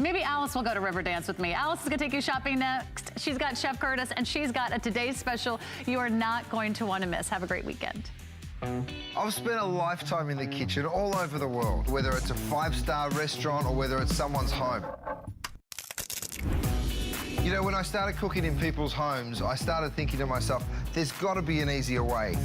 Maybe Alice will go to Riverdance with me. Alice is gonna take you shopping next. She's got Chef Curtis and she's got a today's special you are not going to want to miss. Have a great weekend. I've spent a lifetime in the kitchen all over the world, whether it's a five-star restaurant or whether it's someone's home. You know, when I started cooking in people's homes, I started thinking to myself, there's got to be an easier way.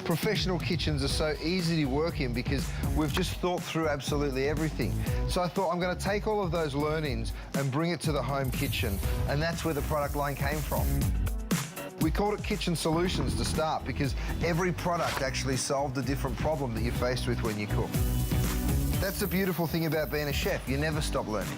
Professional kitchens are so easy to work in because we've just thought through absolutely everything. So I thought I'm going to take all of those learnings and bring it to the home kitchen, and that's where the product line came from. We called it Kitchen Solutions to start because every product actually solved a different problem that you're faced with when you cook. That's the beautiful thing about being a chef. You never stop learning.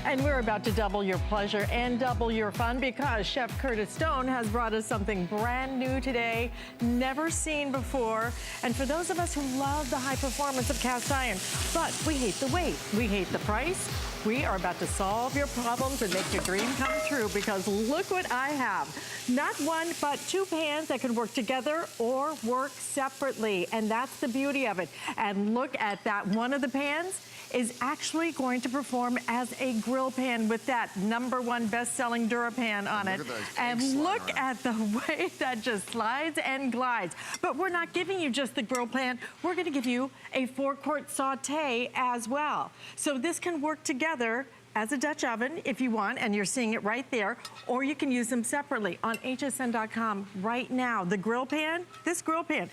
And we're about to double your pleasure and double your fun because Chef Curtis Stone has brought us something brand new today, never seen before. And for those of us who love the high performance of cast iron, but we hate the weight, we hate the price, we are about to solve your problems and make your dream come true because look what I have. Not one, but two pans that can work together or work separately. And that's the beauty of it. And look at that. One of the pans is actually going to perform as a grill pan with that #1 best-selling Dura pan on it. And look at the way that just slides and glides. But we're not giving you just the grill pan. We're gonna give you a 4-quart saute as well. So this can work together as a Dutch oven if you want, and you're seeing it right there, or you can use them separately on hsn.com right now. The grill pan, this grill pan,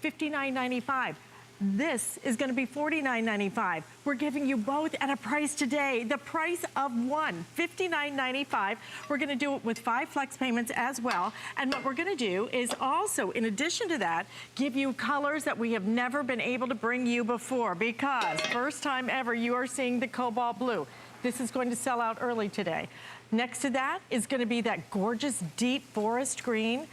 $59.95. This is gonna be $49.95. We're giving you both at a price today, the price of one, $59.95. We're gonna do it with 5 flex payments as well. And what we're gonna do is also, in addition to that, give you colors that we have never been able to bring you before because first time ever you are seeing the cobalt blue. This is going to sell out early today. Next to that is gonna be that gorgeous deep forest green.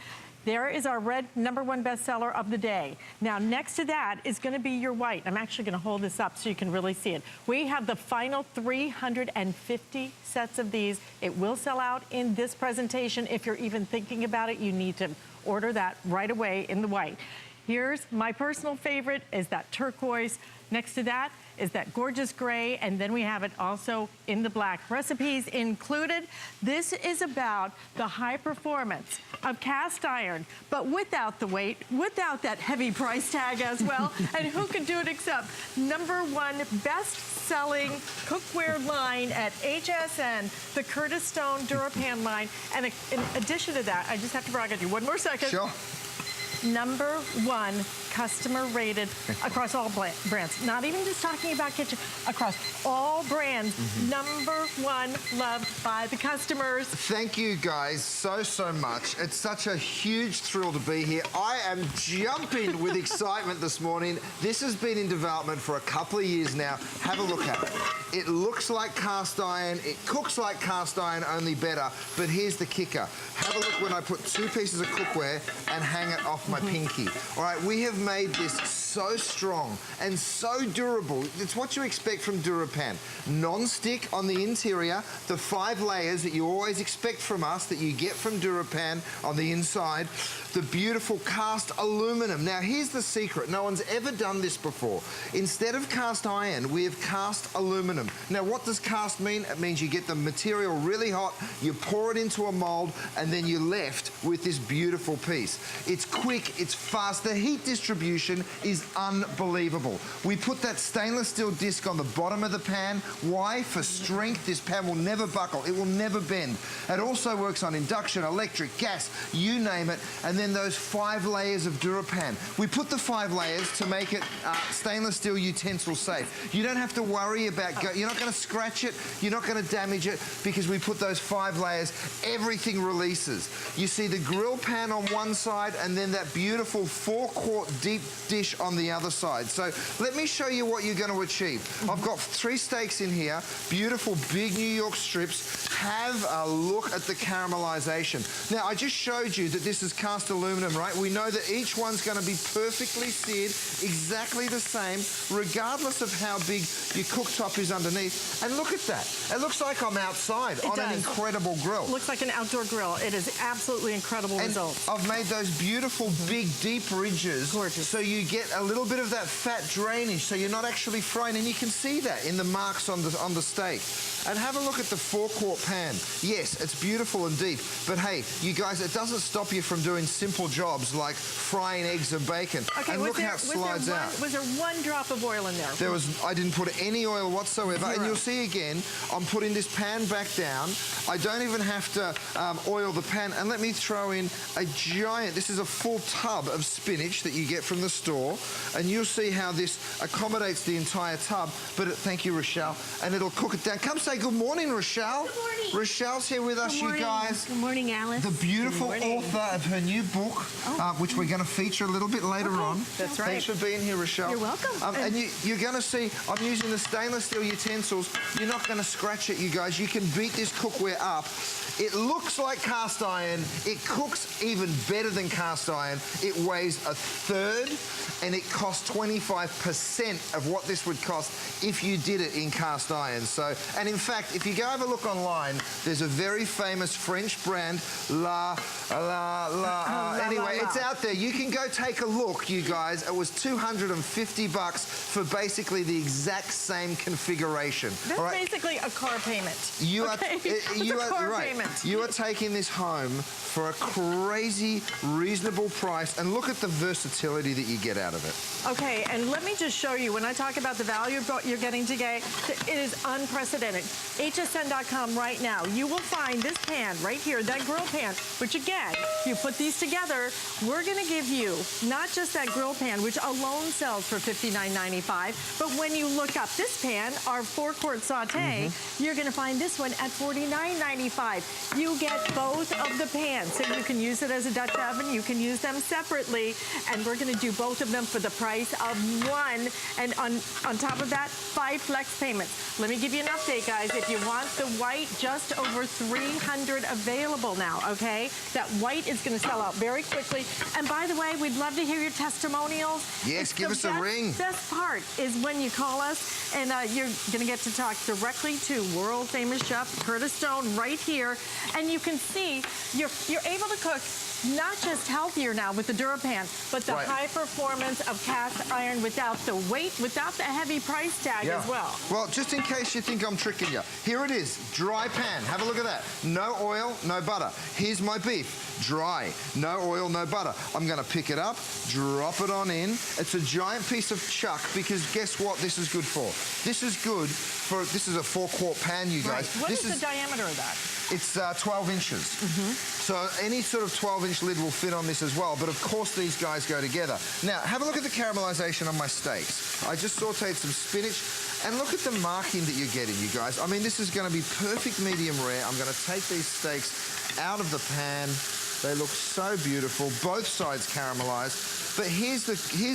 There is our red #1 bestseller of the day. Now next to that is gonna be your white. I'm actually gonna hold this up so you can really see it. We have the final 350 sets of these. It will sell out in this presentation. If you're even thinking about it, you need to order that right away in the white. Here's my personal favorite is that turquoise. Next to that is that gorgeous gray, and then we have it also in the black. Recipes included. This is about the high performance of cast iron, but without the weight, without that heavy price tag as well. And who can do it except #1 best-selling cookware line at HSN, the Curtis Stone DuraPan line. And in addition to that, I just have to brag on you one more second. Sure. #1 customer rated across all brands. Not even just talking about kitchen, across all brands. #1 loved by the customers. Thank you guys so much. It's such a huge thrill to be here. I am jumping with excitement this morning. This has been in development for a couple of years now. Have a look at it. It looks like cast iron. It cooks like cast iron, only better. But here's the kicker. Have a look when I put 2 pieces of cookware and hang it off my pinky. All right, we have made this so strong and so durable. It's what you expect from DuraPan. Non-stick on the interior, the 5 layers that you always expect from us that you get from DuraPan on the inside, the beautiful cast aluminum. Now here's the secret, no one's ever done this before. Instead of cast iron, we have cast aluminum. Now what does cast mean? It means you get the material really hot, you pour it into a mold, and then you're left with this beautiful piece. It's quick, it's fast, the heat distribution is unbelievable. We put that stainless steel disc on the bottom of the pan. Why? For strength. This pan will never buckle. It will never bend. It also works on induction, electric, gas, you name it. And then those 5 layers of DuraPan. We put the 5 layers to make it stainless steel utensil safe. You don't have to worry about, you're not going to scratch it, you're not going to damage it because we put those 5 layers, everything releases. You see the grill pan on one side and then that beautiful 4-quart deep dish on the other side. So let me show you what you're going to achieve. I've got 3 steaks in here, beautiful big New York strips. Have a look at the caramelization. Now, I just showed you that this is cast aluminum, right? We know that each one's going to be perfectly seared, exactly the same, regardless of how big your cooktop is underneath. And look at that. It looks like I'm outside on an incredible grill. Looks like an outdoor grill. It is absolutely incredible results. I've made those beautiful, big, deep ridges. Gorgeous. So you get a little bit of that fat drainage, so you're not actually frying, and you can see that in the marks on the steak. And have a look at the 4-quart pan. Yes, it's beautiful and deep, but hey, you guys, it doesn't stop you from doing simple jobs like frying eggs or bacon. Okay, and look how it slides out. Was there 1 drop of oil in there? I didn't put any oil whatsoever. 0. And you'll see again, I'm putting this pan back down. I don't even have to oil the pan. And let me throw in a giant, this is a full tub of spinach that you get from the store. And you'll see how this accommodates the entire tub. But thank you, Rochelle. And it'll cook it down. Come say good morning, Rochelle. Good morning. Rochelle's here with us, you guys. Good morning, Alice. The beautiful author of her new book, which we're going to feature a little bit later on. That's right. Thanks for being here, Rochelle. You're welcome. And you're going to see, I'm using the stainless steel utensils. You're not going to scratch it, you guys. You can beat this cookware up. It looks like cast iron. It cooks even better than cast iron. It weighs 1/3, and it costs 25% of what this would cost if you did it in cast iron. So, and in fact, if you go have a look online, there's a very famous French brand, anyway, it's out there. You can go take a look, you guys. It was $250 for basically the exact same configuration. That's all right? basically a car payment. You Payment. You are taking this home for a crazy, reasonable price, and look at the versatility that you get out of it. Okay, and let me just show you, when I talk about the value you're getting today, it is unprecedented. HSN.com right now, you will find this pan right here, that grill pan, which again, you put these together, we're gonna give you not just that grill pan, which alone sells for $59.95, but when you look up this pan, our 4-quart saute, you're gonna find this one at $49.95. You get both of the pans, so you can use it as a Dutch oven, you can use them separately, and we're gonna do both of them for the price of 1, and on top of that, 5 flex payments. Let me give you an update, guys. If you want the white, just over 300 available now, okay? That white is gonna sell out very quickly. And by the way, we'd love to hear your testimonials. Yes, give us a ring. The best part is when you call us, and you're gonna get to talk directly to world famous chef Curtis Stone right here, and you can see you're able to cook not just healthier now with the Dura pan, but the high performance of cast iron without the weight, without the heavy price tag as well. Well, just in case you think I'm tricking you, here it is, dry pan. Have a look at that. No oil, no butter. Here's my beef, dry. No oil, no butter. I'm gonna pick it up, drop it on in. It's a giant piece of chuck, because guess what this is good for? This is good for, this is a 4-quart pan, you guys. Right. What is the diameter of that? It's 12 inches. So any sort of 12-inch lid will fit on this as well, but of course these guys go together. Now, have a look at the caramelization on my steaks. I just sauteed some spinach, and look at the marking that you're getting, you guys. I mean, this is gonna be perfect medium rare. I'm gonna take these steaks out of the pan. They look so beautiful, both sides caramelized. But here's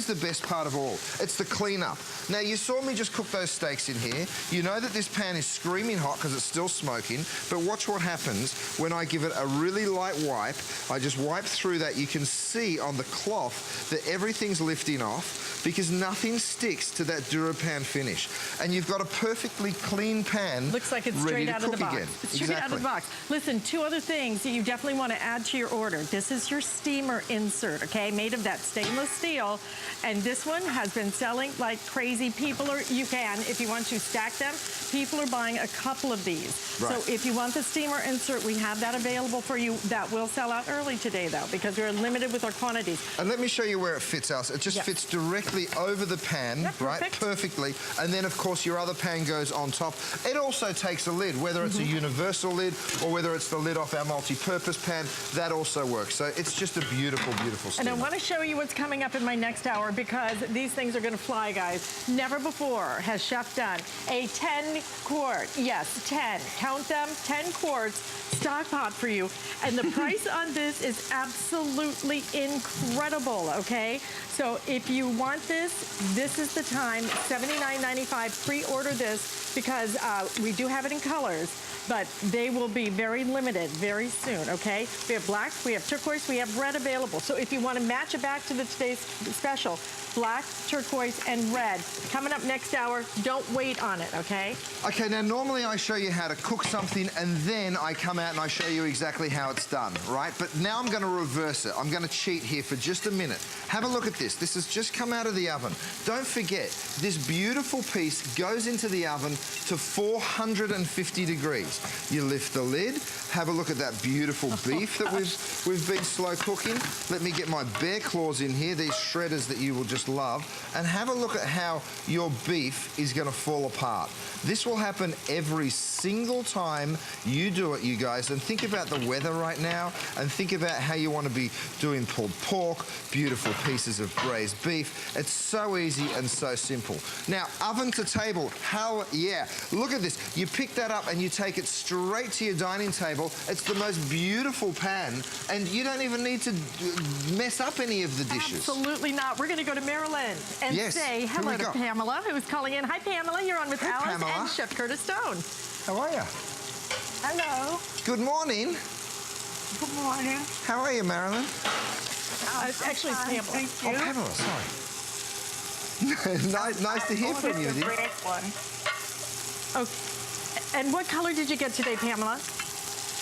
the best part of all. It's the cleanup. Now, you saw me just cook those steaks in here. You know that this pan is screaming hot because it's still smoking, but watch what happens when I give it a really light wipe. I just wipe through that. You can see on the cloth that everything's lifting off because nothing sticks to that Dura pan finish. And you've got a perfectly clean pan. Looks like it's straight out of the box. It's straight out of the box. Listen, 2 other things that you definitely want to add to your order. This is your steamer insert, okay, made of that stainless steel, and this one has been selling like crazy. People are, you can, if you want to stack them, people are buying a couple of these. Right. So if you want the steamer insert, we have that available for you. That will sell out early today, though, because we're limited with our quantities. And let me show you where it fits, Alice. It just fits directly over the pan, right? Perfectly. And then, of course, your other pan goes on top. It also takes a lid, whether it's a universal lid or whether it's the lid off our multi-purpose pan. That also also works. So it's just a beautiful, beautiful steamer. And I want to show you what's coming up in my next hour because these things are going to fly, guys. Never before has Chef done a 10 quart, yes, 10, count them, 10 quarts stock pot for you. And the price on this is absolutely incredible, okay? So if you want this, this is the time, $79.95. Pre-order this because we do have it in colors, but they will be very limited very soon, okay? We have black, we have turquoise, we have red available. So if you want to match it back to the today's special, black, turquoise, and red. Coming up next hour, don't wait on it, okay? Okay, now normally I show you how to cook something and then I come out and I show you exactly how it's done, right? But now I'm going to reverse it. I'm going to cheat here for just a minute. Have a look at this. This has just come out of the oven. Don't forget, this beautiful piece goes into the oven to 450 degrees. You lift the lid, have a look at that beautiful beef that we've been slow cooking. Let me get my bear claws in here, these shredders that you will just love, and have a look at how your beef is going to fall apart. This will happen every single time you do it, you guys, and think about the weather right now and think about how you want to be doing pulled pork, beautiful pieces of braised beef. It's so easy and so simple. Now, oven to table, how, yeah, look at this. You pick that up and you take it straight to your dining table. It's the most beautiful pan and you don't even need to mess up any of the dishes. Absolutely not. We're going to go to Maryland and say hello to Pamela, who's calling in. Hi, Pamela. You're on with Alice Pamela. and Chef Curtis Stone. How are you? Hello. Good morning. Good morning. How are you, Marilyn? Actually, it's Pamela. Thank you. Oh, Pamela, sorry. nice to hear from you, the dear. red one. Okay. And what color did you get today, Pamela?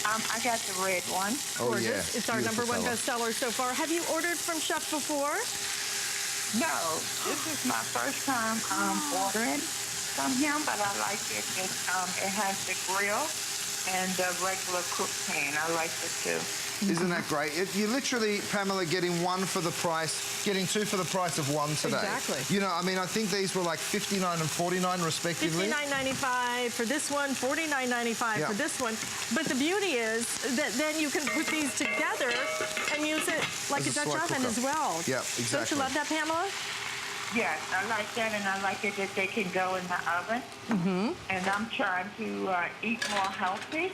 I got the red one. Oh, Gorgeous. yeah. It's our Beautiful #1 color. bestseller so far. Have you ordered from Chef before? No, this is my first time ordering from him, but I like it. It has the grill and the regular cook pan. I like it too. Isn't that great? You're literally, Pamela, getting one for the price, getting two for the price of one today. Exactly. You know, I mean, I think these were like $59 and $49 respectively. $59.95 for this one, $49.95 for this one. But the beauty is that then you can put these together and use it like a Dutch oven as well. Yeah, exactly. Don't you love that, Pamela? Yes, I like that, and I like it that they can go in the oven. Mm-hmm. And I'm trying to eat more healthy,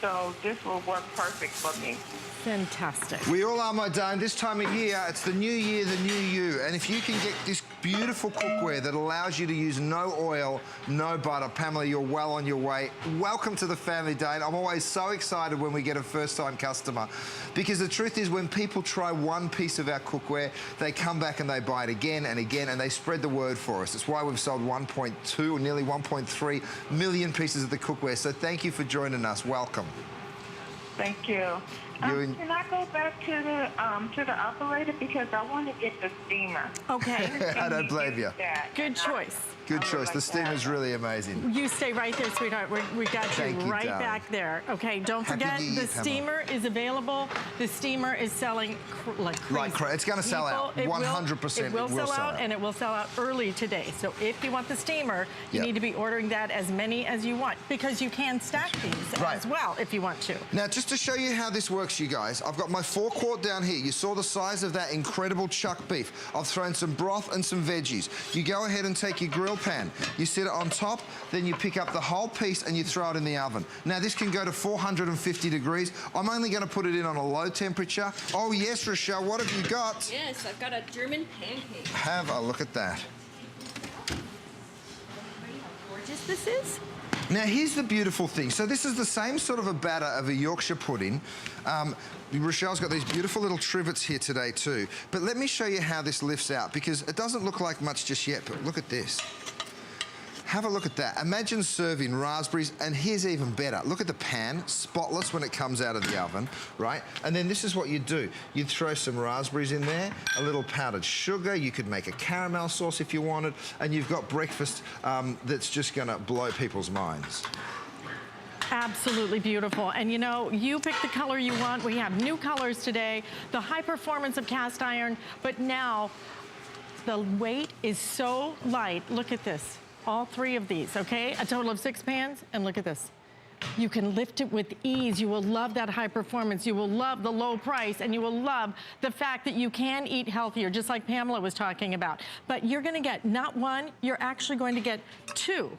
so this will work perfect for me. Fantastic. We all are, my darling. This time of year, it's the new year, the new you. And if you can get this beautiful cookware that allows you to use no oil, no butter, Pamela, you're well on your way. Welcome to the family, Dane. I'm always so excited when we get a first-time customer because the truth is when people try one piece of our cookware, they come back and they buy it again and again and they spread the word for us. It's why we've sold 1.2 or nearly 1.3 million pieces of the cookware. So thank you for joining us. Welcome. Thank you. Can I go back to the operator because I want to get the steamer? Okay. I don't blame you. Good choice. Good choice. like The steamer is that. really amazing. You stay right there, sweetheart. We got you Thank you, right darling. back there. Okay, don't Happy forget New Year, the Pamela. steamer is available. The steamer is selling like crazy. It's going to sell out. 100%. It will sell out, and it will sell out early today. So if you want the steamer, you need to be ordering that as many as you want because you can stack these as well if you want to. Now, just to show you how this works, you guys, I've got my 4 quart down here. You saw the size of that incredible chuck beef. I've thrown some broth and some veggies. You go ahead and take your grill pan. You sit it on top, then you pick up the whole piece and you throw it in the oven. Now, this can go to 450 degrees. I'm only going to put it in on a low temperature. Oh, yes, Rochelle, what have you got? Yes, I've got a German pancake. Have a look at that. How gorgeous this is. Now, here's the beautiful thing. So this is the same sort of a batter of a Yorkshire pudding. Rochelle's got these beautiful little trivets here today too. But let me show you how this lifts out because it doesn't look like much just yet, but look at this. Have a look at that. Imagine serving raspberries, and here's even better. Look at the pan, spotless when it comes out of the oven, right? And then this is what you do. You'd throw some raspberries in there, a little powdered sugar. You could make a caramel sauce if you wanted, and you've got breakfast that's just gonna blow people's minds. Absolutely beautiful. And you know, you pick the color you want. We have new colors today, the high performance of cast iron, but now the weight is so light. Look at this. All 3 of these, okay? A total of 6 pans, and look at this. You can lift it with ease. You will love that high performance. You will love the low price, and you will love the fact that you can eat healthier, just like Pamela was talking about. But you're gonna get not one, you're actually going to get two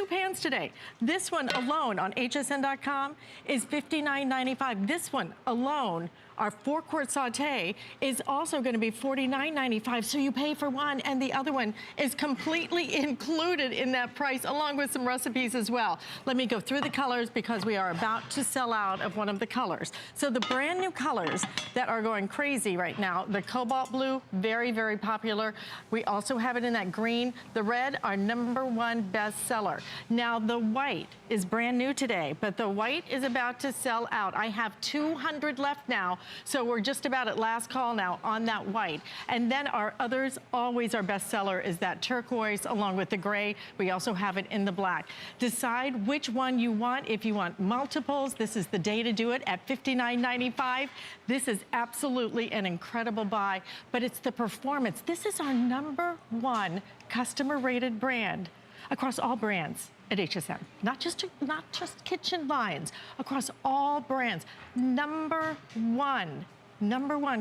pans today. This one alone on hsn.com is $59.95. This one alone, our 4-quart saute, is also going to be $49.95. So you pay for one, and the other one is completely included in that price, along with some recipes as well. Let me go through the colors because we are about to sell out of one of the colors. So the brand new colors that are going crazy right now, the cobalt blue, very, very popular. We also have it in that green. The red, our #1 bestseller. Now the white is brand new today, but the white is about to sell out. I have 200 left now. So we're just about at last call now on that white. And then our others, always our bestseller is that turquoise along with the gray. We also have it in the black. Decide which one you want. If you want multiples, this is the day to do it at $59.95. This is absolutely an incredible buy, but it's the performance. This is our #1 customer rated brand across all brands at HSN. Not just kitchen lines, across all brands. #1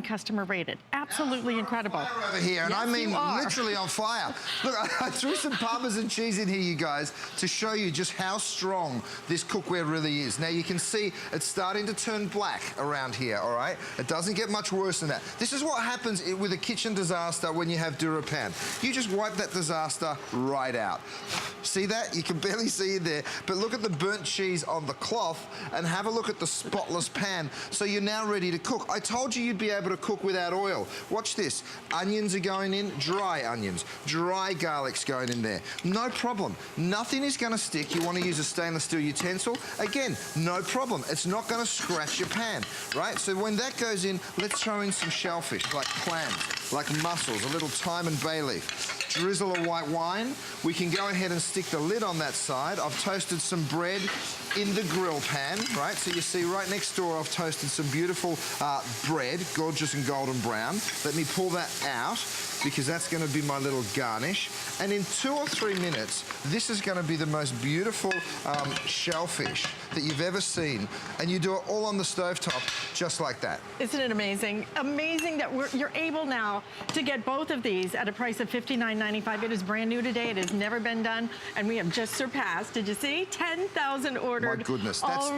customer rated. Absolutely incredible. Fire over here, and yes, I mean literally on fire. Look, I threw some Parmesan cheese in here, you guys, to show you just how strong this cookware really is. Now you can see it's starting to turn black around here, all right? It doesn't get much worse than that. This is what happens with a kitchen disaster when you have Dura pan. You just wipe that disaster right out. See that? You can barely see it there, but look at the burnt cheese on the cloth and have a look at the spotless pan. So you're now ready to cook. I told you you'd be able to cook without oil. Watch this. Onions are going in, dry onions. Dry garlic's going in there. No problem. Nothing is going to stick. You want to use a stainless steel utensil. Again, no problem. It's not going to scratch your pan, right? So when that goes in, let's throw in some shellfish, like clams, like mussels, a little thyme and bay leaf. Drizzle of white wine. We can go ahead and stick the lid on that side. I've toasted some bread in the grill pan, right? So you see right next door I've toasted some beautiful bread, gorgeous and golden brown. Let me pull that out because that's going to be my little garnish. And in 2 or 3 minutes, this is going to be the most beautiful shellfish that you've ever seen. And you do it all on the stovetop, just like that. Isn't it amazing? Amazing that you're able now to get both of these at a price of $59.95. It is brand new today. It has never been done. And we have just surpassed, did you see? 10,000 ordered. My goodness, that's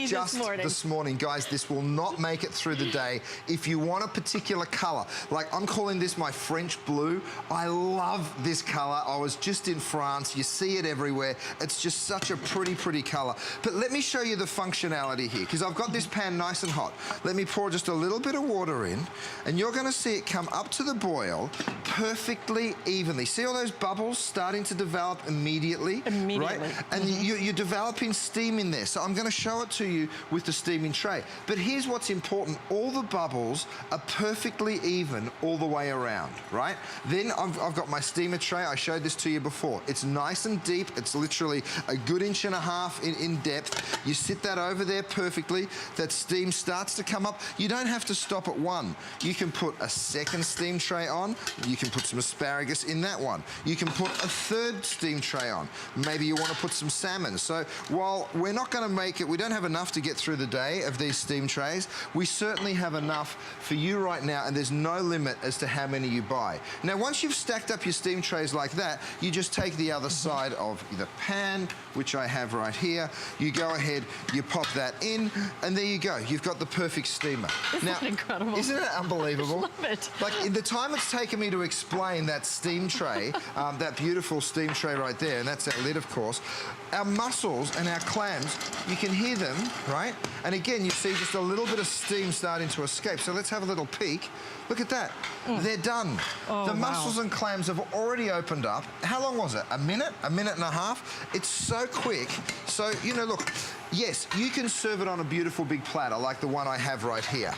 just this morning. Guys, this will not make it through the day. If you want a particular color, like I'm calling this my French blue. I love this color. I was just in France. You see it everywhere. It's just such a pretty, pretty color. But let me show you the functionality here, because I've got this pan nice and hot. Let me pour just a little bit of water in, and you're going to see it come up to the boil perfectly evenly. See all those bubbles starting to develop immediately? Right? And you're developing steam in there. So I'm going to show it to you with the steaming tray. But here's what's important. All the bubbles are perfectly even all the way around, right? Then I've got my steamer tray. I showed this to you before. It's nice and deep. It's literally a good 1.5 inches in depth. You sit that over there perfectly. That steam starts to come up. You don't have to stop at one. You can put a second steam tray on. You can put some asparagus in that one. You can put a third steam tray on. Maybe you want to put some salmon. So while we're not going to make it, we don't have enough to get through the day of these steam trays, we certainly have enough for you right now, and there's no limit as to how many you buy. Now, once you've stacked up your steam trays like that, you just take the other side of the pan, which I have right here. You go ahead, you pop that in, and there you go. You've got the perfect steamer. Isn't that incredible? Isn't it unbelievable? I love it. Like, in the time it's taken me to explain that steam tray, that beautiful steam tray right there, and that's our lid, of course, our mussels and our clams, you can hear them, right? And again, you see just a little bit of steam starting to escape. So let's have a little peek. Look at that. They're done. Oh, the mussels and clams have already opened up. How long was it? A minute? A minute and a half? It's so quick. So, you know, look, yes, you can serve it on a beautiful big platter like the one I have right here.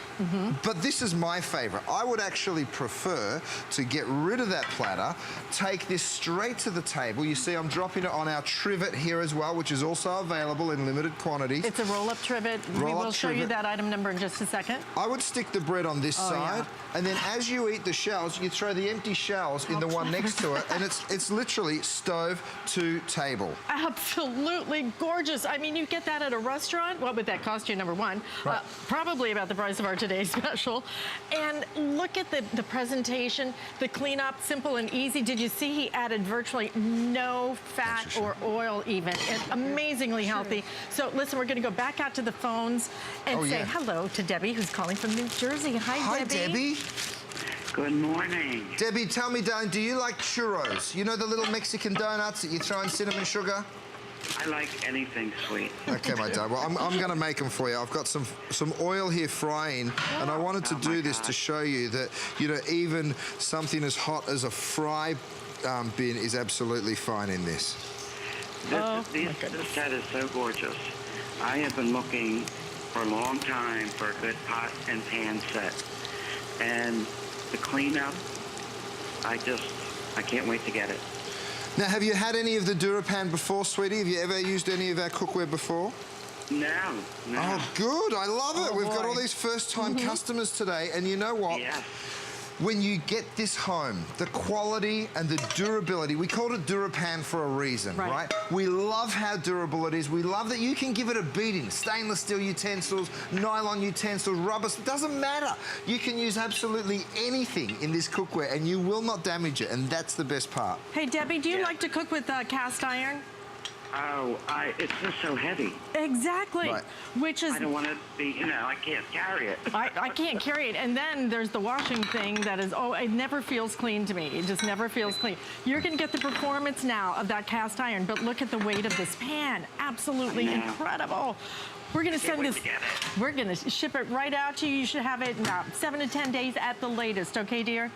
But this is my favorite. I would actually prefer to get rid of that platter, take this straight to the table. You see I'm dropping it on our trivet here as well, which is also available in limited quantities. It's a roll-up trivet. We will show you that item number in just a second. I would stick the bread on this side, and then as you eat the shells, you throw the empty shells in the one next to it, and it's literally stove to table. Absolutely gorgeous. I mean, you get that at a restaurant, what would that cost you, number one? Right. Probably about the price of our today's special. And look at the presentation, the cleanup, simple and easy. Did you see he added virtually no fat or oil even? It's amazingly healthy. So listen, we're going to go back out to the phones and say hello to Debbie, who's calling from New Jersey. Hi, Debbie. Hi, Debbie. Good morning. Debbie, tell me, darling, do you like churros? You know the little Mexican donuts that you throw in cinnamon sugar? I like anything sweet. Okay, my darling. Well, I'm going to make them for you. I've got some oil here frying, and I wanted to do this to show you that, you know, even something as hot as a fry bin is absolutely fine in this. This set is so gorgeous. I have been looking for a long time for a good pot and pan set. And the cleanup, I can't wait to get it. Now, have you had any of the Dura pan before, sweetie? Have you ever used any of our cookware before? No. Oh, good. I love it. We've got all these first-time customers today, and you know what? Yes. When you get this home, the quality and the durability, we called it Dura pan for a reason, right? We love how durable it is. We love that you can give it a beating. Stainless steel utensils, nylon utensils, rubber, it doesn't matter. You can use absolutely anything in this cookware and you will not damage it, and that's the best part. Hey, Debbie, do you like to cook with cast iron? Oh, it's just so heavy. Exactly. Right. Which is... I don't want to be, you know, I can't carry it. I can't carry it. And then there's the washing thing that is, it never feels clean to me. It just never feels clean. You're going to get the performance now of that cast iron, but look at the weight of this pan. Absolutely incredible. We're going to send this, we're going to ship it right out to you. You should have it in 7 to 10 days at the latest. Okay, dear?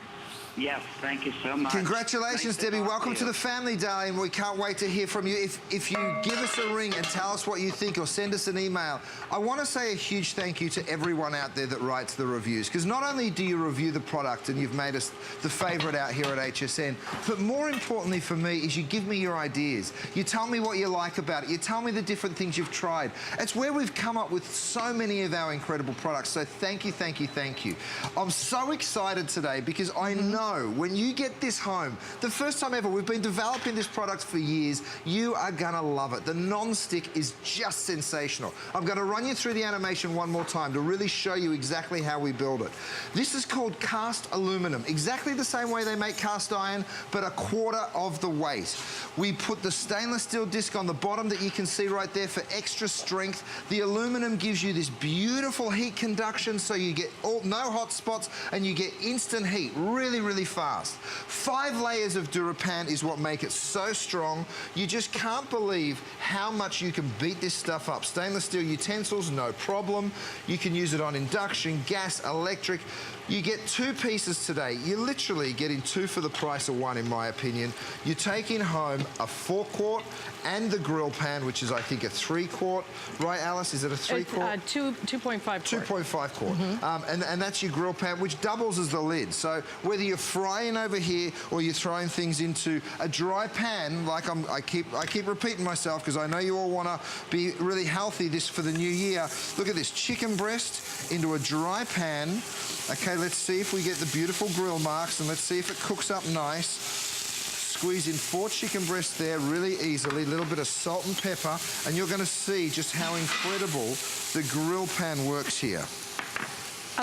Yes, thank you so much. Congratulations, Debbie. Welcome to the family, darling. We can't wait to hear from you. If you give us a ring and tell us what you think or send us an email, I want to say a huge thank you to everyone out there that writes the reviews, because not only do you review the product and you've made us the favorite out here at HSN, but more importantly for me is you give me your ideas. You tell me what you like about it. You tell me the different things you've tried. It's where we've come up with so many of our incredible products. So thank you, thank you, thank you. I'm so excited today because I know when you get this home, the first time ever, we've been developing this product for years, you are gonna love it. The non-stick is just sensational. I'm gonna run you through the animation one more time to really show you exactly how we build it. This is called cast aluminum, exactly the same way they make cast iron, but a quarter of the weight. We put the stainless steel disc on the bottom that you can see right there for extra strength. The aluminum gives you this beautiful heat conduction, so you get no hot spots and you get instant heat really, really fast. 5 layers of DuraPan is what make it so strong. You just can't believe how much you can beat this stuff up. Stainless steel utensils, no problem. You can use it on induction, gas, electric. You get 2 pieces today. You're literally getting 2 for the price of 1, in my opinion. You're taking home a 4-quart and the grill pan, which is, I think, a 3-quart. Right, Alice? Is it a 3-quart? 2.5 quart. 2.5 quart. And that's your grill pan, which doubles as the lid. So whether you're frying over here or you're throwing things into a dry pan, like I keep repeating myself because I know you all want to be really healthy this for the new year. Look at this, chicken breast into a dry pan. Okay, let's see if we get the beautiful grill marks and let's see if it cooks up nice. Squeeze in 4 chicken breasts there really easily, a little bit of salt and pepper, and you're going to see just how incredible the grill pan works here.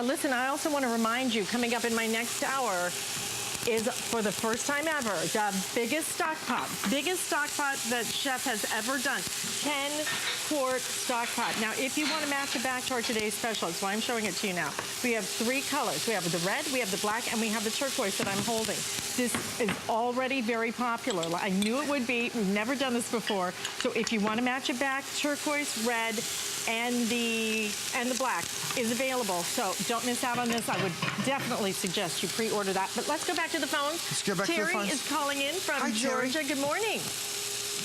Listen, I also want to remind you, coming up in my next hour is, for the first time ever, the biggest stock pot that Chef has ever done. 10-quart stock pot. Now, if you want to match it back to our today's special, that's why I'm showing it to you now. We have 3 colors. We have the red, we have the black, and we have the turquoise that I'm holding. This is already very popular. I knew it would be. We've never done this before. So if you want to match it back, turquoise, red, and the black is available. So don't miss out on this. I would definitely suggest you pre-order that. But let's go back to the phones. Let's go back to the phones. Terry is calling in from Hi, Georgia. Terry. Good morning.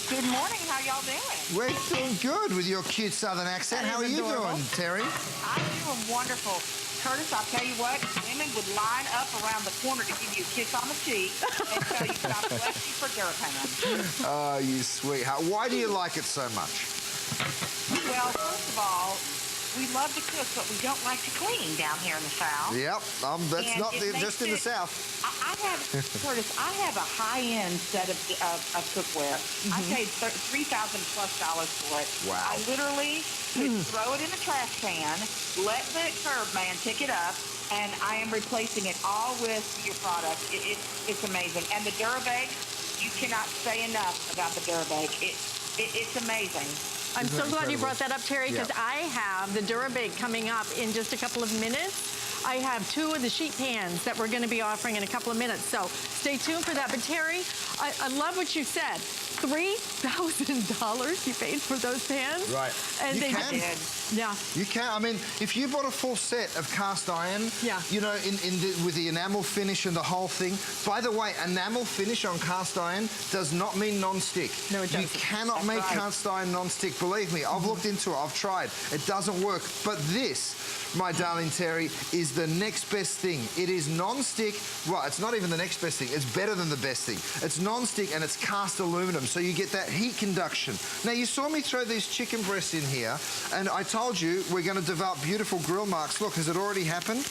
Good morning. How y'all doing? We're doing good with your cute southern accent. How are you doing, Terry? I'm doing wonderful. Curtis, I'll tell you what, women would line up around the corner to give you a kiss on the cheek and tell you God bless you for DuraPan. Oh, you sweetheart. Why do you like it so much? Well, first of all, we love to cook, but we don't like to clean down here in the South. Yep, that's And not it just makes in the it- South. I have, Curtis, I have a high-end set of cookware. I paid $3,000+ for it. Wow. I literally could throw it in the trash can, let the curb man pick it up, and I am replacing it all with your product. It's amazing. And the Dura bag, you cannot say enough about the Dura bag. It's amazing. I'm Isn't so that glad you incredible? brought that up, Terry, because Yeah. I have the Dura bake coming up in just a couple of minutes. I have 2 of the sheet pans that we're going to be offering in a couple of minutes, so stay tuned for that. But Terry, I love what you said. $3,000 you paid for those pans? Right. And You they can. Did. Yeah. You can. I mean, if you bought a full set of cast iron, Yeah. you know, with the enamel finish and the whole thing. By the way, enamel finish on cast iron does not mean non-stick. No, it You doesn't. cannot That's make right. cast iron non-stick. Believe me, I've looked into it. I've tried. It doesn't work. But this, my darling Terry, is the next best thing. It is non-stick. Well, it's not even the next best thing. It's better than the best thing. It's non-stick and it's cast aluminum, so you get that heat conduction. Now, you saw me throw these chicken breasts in here, and I told you we're going to develop beautiful grill marks. Look, has it already happened?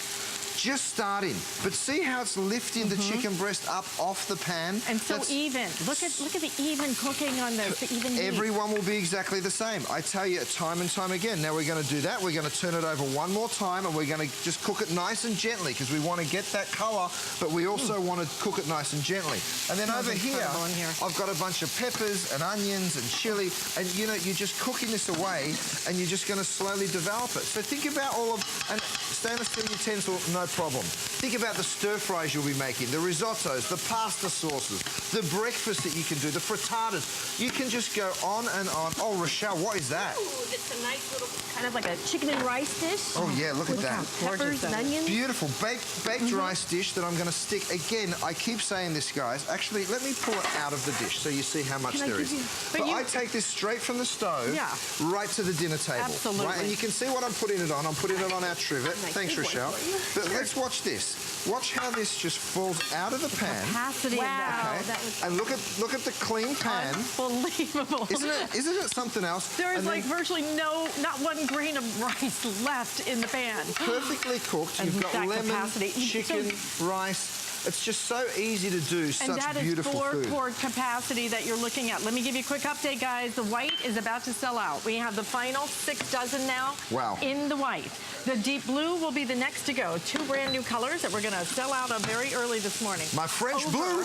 Just starting. But see how it's lifting the chicken breast up off the pan? And so That's- even. Look at the even cooking on this, the even heat. Everyone will be exactly the same. I tell you time and time again. Now we're going to do that. We're going to turn it over one more time, and we're going to just cook it nice and gently because we want to get that color, but we also want to cook it nice and gently. And then Smells over here, incredible in here. I've got a bunch of peppers and onions and chili, and you know, you're just cooking this away, and you're just going to slowly develop it. So think about all of, and stainless steel utensil, no problem. Think about the stir fries you'll be making, the risottos, the pasta sauces, the breakfast that you can do, the frittatas. You can just go on and on. Oh, Rochelle, what is that? Ooh, it's a nice little, kind of like a chicken and rice dish. Oh, yeah, look at with that. peppers and onions. Beautiful baked rice dish that I'm going to stick. Again, I keep saying this, guys. Actually, let me pull it out of the dish so you see how much Can I there give is. you- But I take this straight from the stove Yeah. right to the dinner table. Absolutely. Right? And you can see what I'm putting it on. I'm putting it on our trivet. Nice Thanks, big one Rochelle. for you. But let's watch this. Watch how this just falls out of the pan. Capacity of that. Okay? that was- And look at the clean pan. Unbelievable. Isn't it something else? There is And like then virtually not one grain of rice left in the pan. perfectly cooked. And You've got that lemon, capacity. chicken, rice. It's just so easy to do And such that is beautiful 4 food. quart capacity that you're looking at. Let me give you a quick update, guys. The white is about to sell out. We have the final 6 dozen now Wow. in the white. The deep blue will be the next to go. 2 brand new colors that we're going to sell out of very early this morning. My French blue.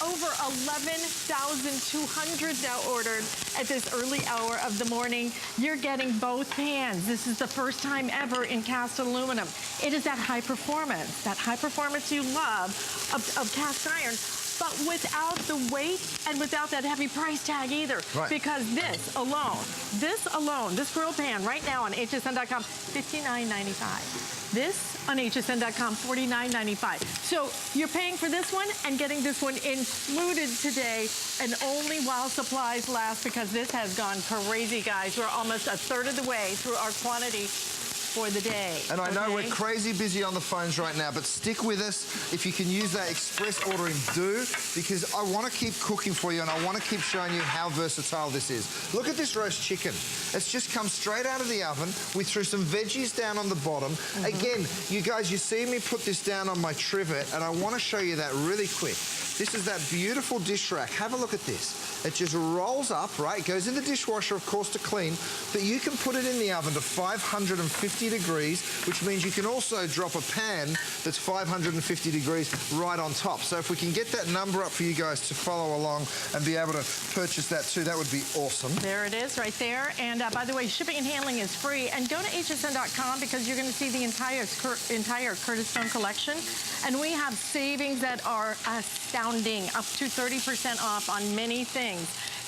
Over 11,200 now ordered at this early hour of the morning. You're getting both pans. This is the first time ever in cast aluminum. It is that high performance you love of cast iron, but without the weight and without that heavy price tag either. Right. Because this alone, this grill pan right now on hsn.com, $59.95. This on hsn.com, $49.95. So you're paying for this one and getting this one included today, and only while supplies last, because this has gone crazy, guys. We're almost a third of the way through our quantity for the day. And I know okay? we're crazy busy on the phones right now, but stick with us. If you can use that express ordering, do, because I want to keep cooking for you and I want to keep showing you how versatile this is. Look at this roast chicken. It's just come straight out of the oven. We threw some veggies down on the bottom. Again, you guys, you see me put this down on my trivet, and I want to show you that really quick. This is that beautiful dish rack. Have a look at this. It just rolls up, right? It goes in the dishwasher, of course, to clean, but you can put it in the oven to 550 degrees, which means you can also drop a pan that's 550 degrees right on top. So if we can get that number up for you guys to follow along and be able to purchase that too, that would be awesome. There it is right there. And by the way, shipping and handling is free. And go to hsn.com because you're going to see the entire Curtis Stone collection. And we have savings that are astounding, up to 30% off on many things.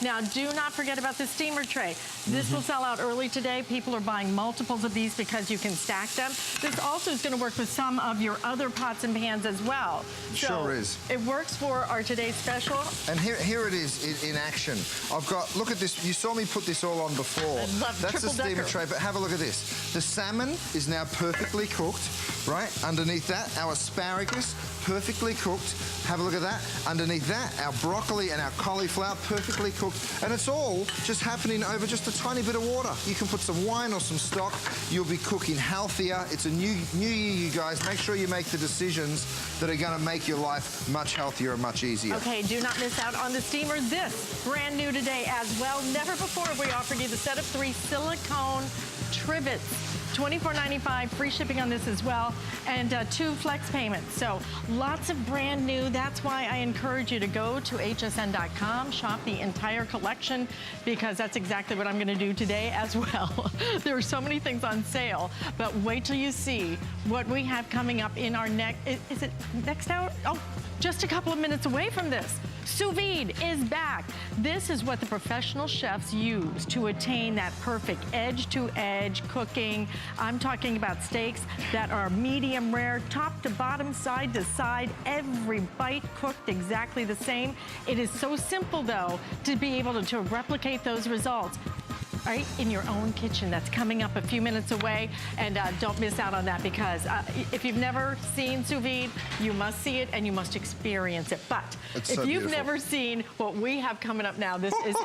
Now, do not forget about the steamer tray. This will sell out early today. People are buying multiples of these because you can stack them. This also is going to work with some of your other pots and pans as well. Sure is. It works for our today's special. And here it is in action. I've got, look at this. You saw me put this all on before. I love That's a triple steamer decker. tray, but have a look at this. The salmon is now perfectly cooked. right? Underneath that, our asparagus, perfectly cooked. Have a look at that. Underneath that, our broccoli and our cauliflower, perfectly cooked. And it's all just happening over just a tiny bit of water. You can put some wine or some stock. You'll be cooking healthier. It's a new year, you guys. Make sure you make the decisions that are going to make your life much healthier and much easier. Okay, do not miss out on the steamer. This, brand new today as well. Never before have we offered you the set of 3 Silicone Trivets. $24.95, free shipping on this as well, and 2 flex payments. So lots of brand new. That's why I encourage you to go to hsn.com, shop the entire collection, because that's exactly what I'm going to do today as well. There are so many things on sale, but wait till you see what we have coming up in our next, is it next hour? Oh, just a couple of minutes away from this. Sous vide is back. This is what the professional chefs use to attain that perfect edge-to-edge cooking. I'm talking about steaks that are medium rare, top to bottom, side to side, every bite cooked exactly the same. It is so simple, though, to be able to replicate those results right in your own kitchen. That's coming up a few minutes away, and don't miss out on that, because if you've never seen sous vide, you must see it and you must experience it. But it's if so you've beautiful. never seen what we have coming up now, this is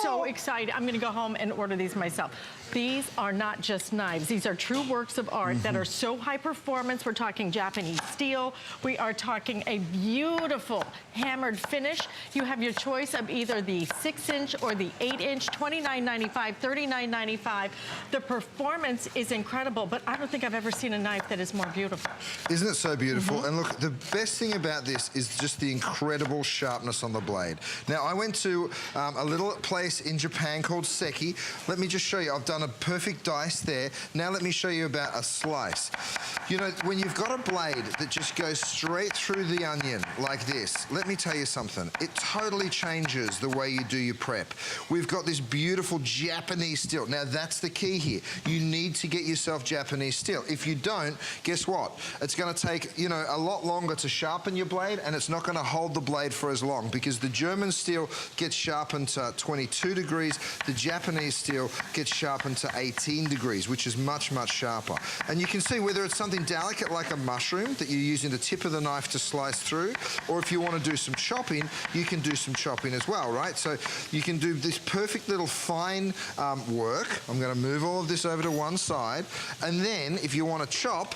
so exciting. I'm gonna go home and order these myself. These are not just knives. These are true works of art that are so high performance. We're talking Japanese steel. We are talking a beautiful hammered finish. You have your choice of either the 6-inch or the 8-inch, $29.95, $39.95. The performance is incredible, but I don't think I've ever seen a knife that is more beautiful. Isn't it so beautiful? And look, the best thing about this is just the incredible sharpness on the blade. Now, I went to a little place in Japan called Seki. Let me just show you. I've done a perfect dice there. Now let me show you about a slice. You know, when you've got a blade that just goes straight through the onion like this, let me tell you something. It totally changes the way you do your prep. We've got this beautiful Japanese steel. Now that's the key here. You need to get yourself Japanese steel. If you don't, guess what? It's going to take, you know, a lot longer to sharpen your blade, and it's not going to hold the blade for as long, because the German steel gets sharpened to 22 degrees. The Japanese steel gets sharpened to 18 degrees, which is much, much sharper. And you can see whether it's something delicate like a mushroom that you're using the tip of the knife to slice through, or if you want to do some chopping, you can do some chopping as well, right? So you can do this perfect little fine work. I'm going to move all of this over to one side, and then if you want to chop,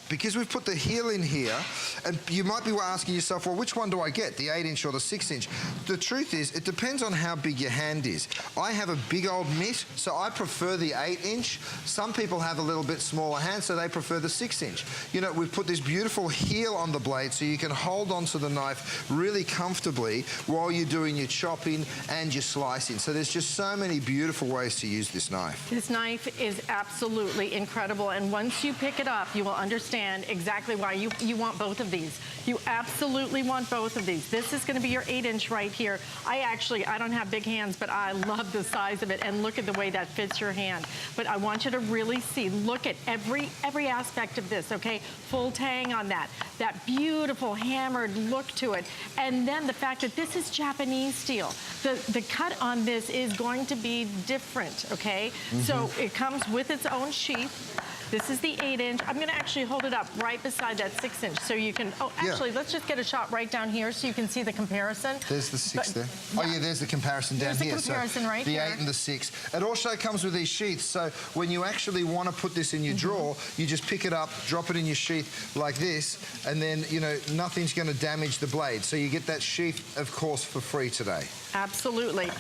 because we've put the heel in here, and you might be asking yourself, well, which one do I get, the 8-inch or the 6-inch? The truth is, it depends on how big your hand is. I have a big old mitt, so I prefer the 8-inch. Some people have a little bit smaller hand, so they prefer the 6-inch. You know, we've put this beautiful heel on the blade so you can hold onto the knife really comfortably while you're doing your chopping and your slicing. So there's just so many beautiful ways to use this knife. This knife is absolutely incredible, and once you pick it up, you will understand exactly why you want both of these. You absolutely want both of these. This is going to be your 8-inch right here. I don't have big hands, but I love the size of it, and look at the way that fits your hand. But I want you to really see, look at every aspect of this, okay? Full tang on that. That beautiful hammered look to it. And then the fact that this is Japanese steel. The cut on this is going to be different, okay? So it comes with its own sheath. This is the 8-inch. I'm gonna actually hold it up right beside that 6-inch so you can, actually, let's just get a shot right down here so you can see the comparison. There's the 6 there. Oh yeah, there's the comparison down here. There's the comparison right the here. The 8 and the 6. It also comes with these sheaths, so when you actually want to put this in your drawer, you just pick it up, drop it in your sheath like this, and then, you know, nothing's gonna damage the blade. So you get that sheath, of course, for free today. Absolutely.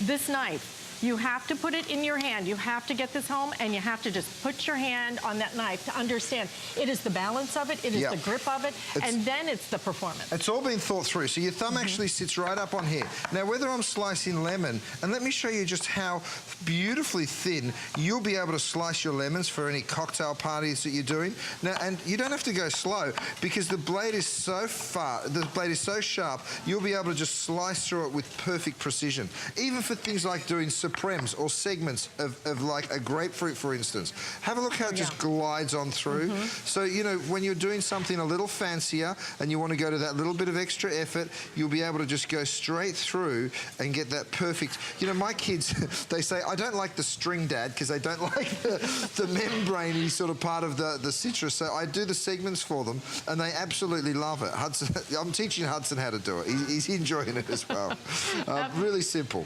This knife, you have to put it in your hand. You have to get this home, and you have to just put your hand on that knife to understand it is the balance of it, it is the grip of it, and then it's the performance. It's all been thought through. So your thumb actually sits right up on here. Now, whether I'm slicing lemon, and let me show you just how beautifully thin you'll be able to slice your lemons for any cocktail parties that you're doing. Now, and you don't have to go slow, because the blade is so sharp, you'll be able to just slice through it with perfect precision. Even for things like doing supremes or segments of like a grapefruit, for instance. Have a look how it just glides on through. So, you know, when you're doing something a little fancier and you want to go to that little bit of extra effort, you'll be able to just go straight through and get that perfect. You know, my kids, they say, I don't like the string, Dad, because they don't like the membrane-y sort of part of the citrus. So I do the segments for them, and they absolutely love it. Hudson, I'm teaching Hudson how to do it. He's enjoying it as well. Really simple.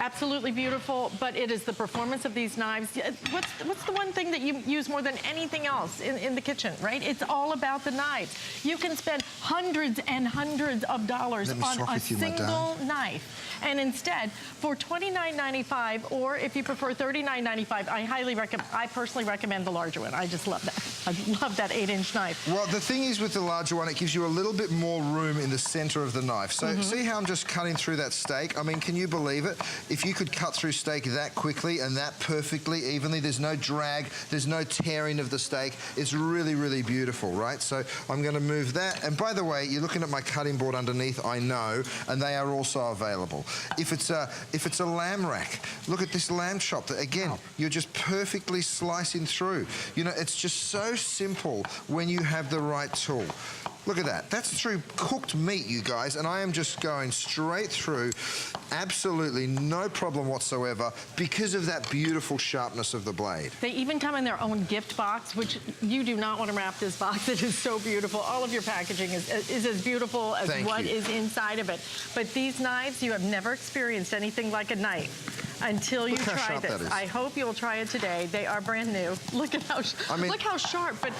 Absolutely beautiful, but it is the performance of these knives. What's the one thing that you use more than anything else in the kitchen, right? It's all about the knives. You can spend hundreds and hundreds of dollars on a single knife. And instead, for $29.95, or if you prefer $39.95, I personally recommend the larger one. I just love that. I love that 8-inch knife. Well, the thing is with the larger one, it gives you a little bit more room in the center of the knife. So see how I'm just cutting through that steak? I mean, can you believe it? If you could cut through steak that quickly and that perfectly, evenly, there's no drag, there's no tearing of the steak. It's really, really beautiful, right? So I'm going to move that. And by the way, you're looking at my cutting board underneath, I know, and they are also available. If it's a lamb rack, look at this lamb chop. Again, you're just perfectly slicing through. You know, it's just so simple when you have the right tool. Look at that. That's through cooked meat, you guys, and I am just going straight through, absolutely no problem whatsoever, because of that beautiful sharpness of the blade. They even come in their own gift box, which you do not want to wrap this box. It is so beautiful. All of your packaging is as beautiful as what is inside of it. But these knives, you have never experienced anything like a knife until you try this. I hope you'll try it today. They are brand new. Look at how look how sharp. But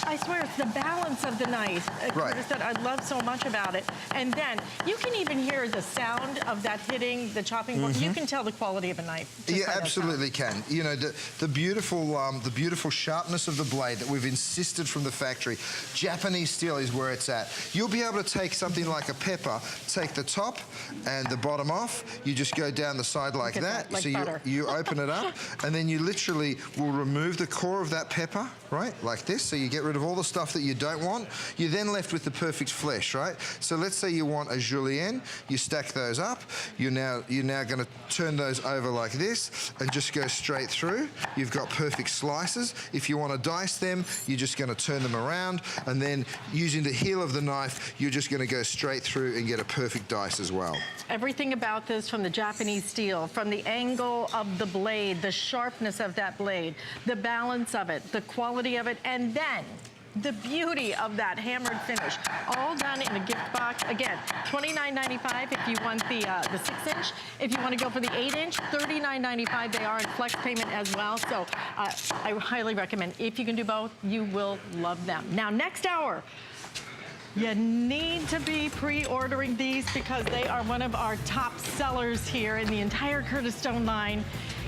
I swear it's the balance of the knife, Curtis, that I love so much about it. And then you can even hear the sound of that hitting the chopping board. You can tell the quality of a knife. Yeah, absolutely can. You know, the beautiful sharpness of the blade that we've insisted from the factory. Japanese steel is where it's at. You'll be able to take something like a pepper, take the top and the bottom off. You just go down the side like that. Like so you open it up, and then you literally will remove the core of that pepper, right, like this. So you get rid of all the stuff that you don't want. You're then left with the perfect flesh, right? So let's say you want a julienne. You stack those up. You're now going to turn those over like this and just go straight through. You've got perfect slices. If you want to dice them, you're just going to turn them around, and then using the heel of the knife, you're just going to go straight through and get a perfect dice as well. Everything about this, from the Japanese steel, from the angle of the blade, the sharpness of that blade, the balance of it, the quality of it, and then the beauty of that hammered finish, all done in a gift box. Again, $29.95 if you want the 6-inch. If you want to go for the 8-inch, $39.95. They are in flex payment as well. So I highly recommend. If you can do both, you will love them. Now, next hour, you need to be pre-ordering these because they are one of our top sellers here in the entire Curtis Stone line.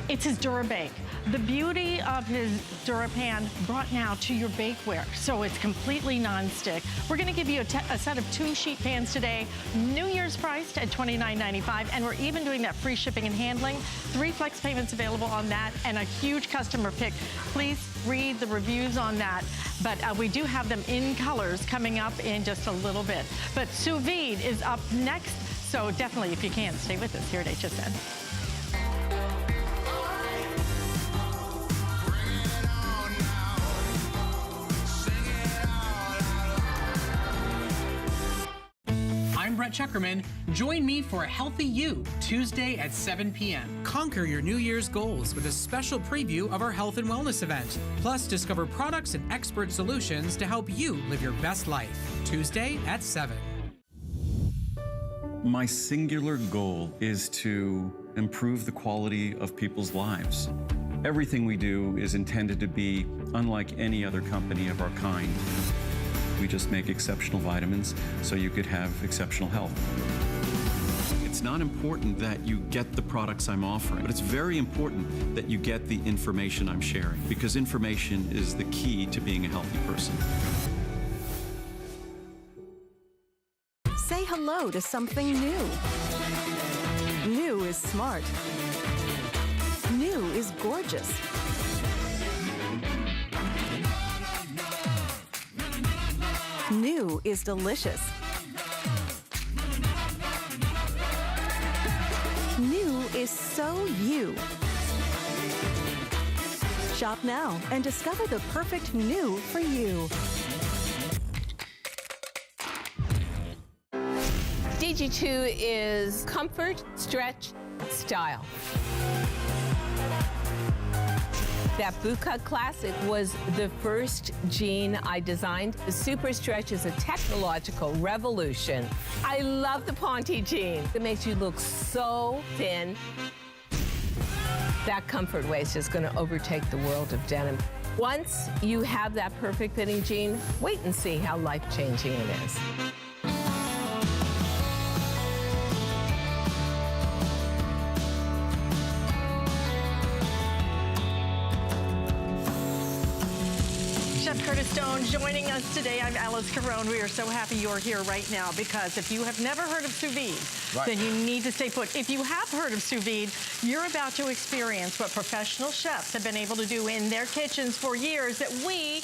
It's his Dura Bake. The beauty of his Dura pan brought now to your bakeware, so it's completely non-stick. We're gonna give you a set of 2 sheet pans today, New Year's priced at $29.95, and we're even doing that free shipping and handling. 3 flex payments available on that, and a huge customer pick. Please read the reviews on that, but we do have them in colors coming up in just a little bit. But sous vide is up next, so definitely, if you can, stay with us here at HSN. I'm Brett Chuckerman. Join me for a Healthy You, Tuesday at 7 p.m. Conquer your New Year's goals with a special preview of our health and wellness event. Plus, discover products and expert solutions to help you live your best life. Tuesday at 7. My singular goal is to improve the quality of people's lives. Everything we do is intended to be unlike any other company of our kind. We just make exceptional vitamins so you could have exceptional health. It's not important that you get the products I'm offering, but it's very important that you get the information I'm sharing, because information is the key to being a healthy person. Say hello to something new. New is smart. New is gorgeous. New is delicious. New is is so you. Shop now and discover the perfect new for you. DG2 is comfort, stretch, style. That bootcut classic was the first jean I designed. The Super Stretch is a technological revolution. I love the Ponte jean. It makes you look so thin. That comfort waist is going to overtake the world of denim. Once you have that perfect fitting jean, wait and see how life-changing it is. Joining us today, I'm Alice Carone. We are so happy you're here right now because if you have never heard of sous vide, then you need to stay put. If you have heard of sous vide, you're about to experience what professional chefs have been able to do in their kitchens for years that we,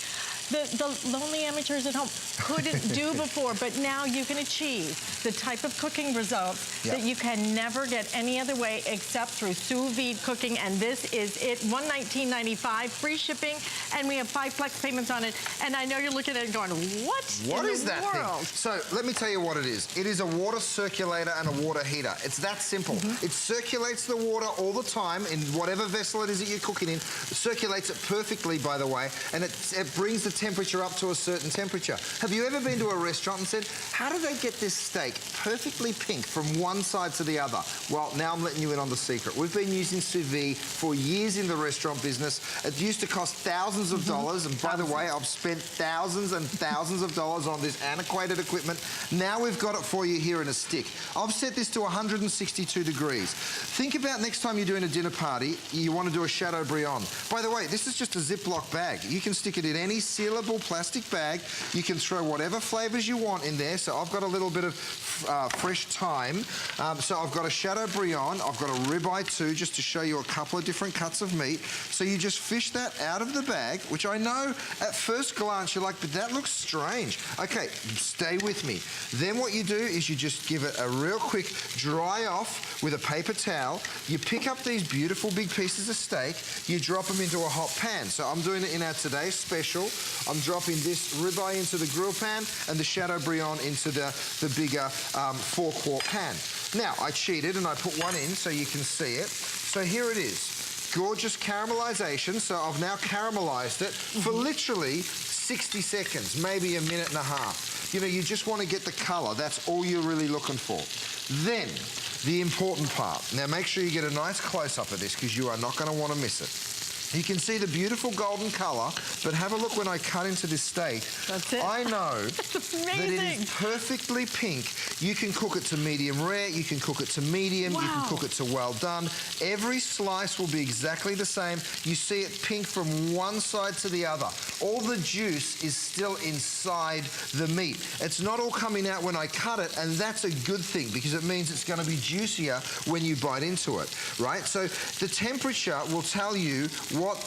the lonely amateurs at home, couldn't do before, but now you can achieve the type of cooking results that you can never get any other way except through sous vide cooking, and this is it. $119.95, free shipping, and we have 5 flex payments on it. And I know you're looking at it going, what is that world? So let me tell you what it is. It is a water circulator and a water heater. It's that simple. It circulates the water all the time in whatever vessel it is that you're cooking in. It circulates it perfectly, by the way, and it brings the temperature up to a certain temperature. Have you ever been to a restaurant and said, how do they get this steak perfectly pink from one side to the other? Well, now I'm letting you in on the secret. We've been using sous vide for years in the restaurant business. It used to cost thousands of dollars, and by the way, I've spent thousands and thousands of dollars on this antiquated equipment. Now we've got it for you here in a stick. I've set this to 162 degrees. Think about next time you're doing a dinner party, you want to do a Chateaubriand. By the way, this is just a Ziploc bag. You can stick it in any sealable plastic bag. You can throw whatever flavors you want in there. So I've got a little bit of fresh thyme. So I've got a Chateaubriand. I've got a ribeye too, just to show you a couple of different cuts of meat. So you just fish that out of the bag, which I know at first glance you're like, but that looks strange. Okay, stay with me. Then what you do is you just give it a real quick dry off with a paper towel. You pick up these beautiful big pieces of steak. You drop them into a hot pan. So I'm doing it in our today's special. I'm dropping this ribeye into the grill pan and the Chateaubriand into the bigger 4-quart pan. Now, I cheated and I put one in so you can see it. So here it is. Gorgeous caramelization. So I've now caramelized it for literally 60 seconds, maybe a minute and a half. You know, you just want to get the color. That's all you're really looking for. Then, the important part. Now, make sure you get a nice close-up of this because you are not going to want to miss it. You can see the beautiful golden color, but have a look when I cut into this steak. That's it. I know that it is perfectly pink. You can cook it to medium rare, you can cook it to medium, you can cook it to well done. Every slice will be exactly the same. You see it pink from one side to the other. All the juice is still inside the meat. It's not all coming out when I cut it, and that's a good thing because it means it's going to be juicier when you bite into it, right? So the temperature will tell you what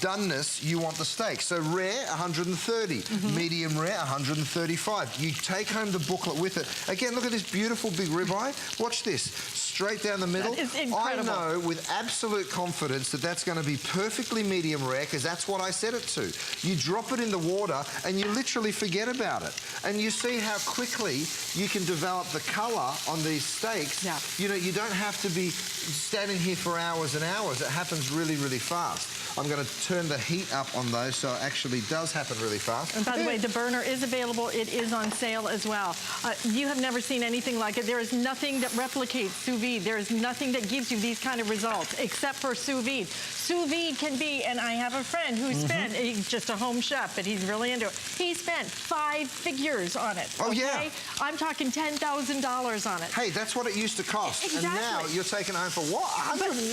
doneness you want the steak. So rare, 130. Medium rare, 135. You take home the booklet with it. Again, look at this beautiful big ribeye. Watch this. Straight down the middle. That is incredible. I know with absolute confidence that that's going to be perfectly medium rare because that's what I set it to. You drop it in the water and you literally forget about it. And you see how quickly you can develop the color on these steaks. Yeah. You know, you don't have to be standing here for hours and hours. It happens really, really fast. I'm going to turn the heat up on those so it actually does happen really fast. And by the way, the burner is available. It is on sale as well. You have never seen anything like it. There is nothing that replicates sous vide. There is nothing that gives you these kind of results except for sous vide. Sous vide can be, and I have a friend who spent, he's just a home chef, but he's really into it. He spent 5 figures on it. Oh, yeah. I'm talking $10,000 on it. Hey, that's what it used to cost. Exactly. And now you're taking it home for what? $119?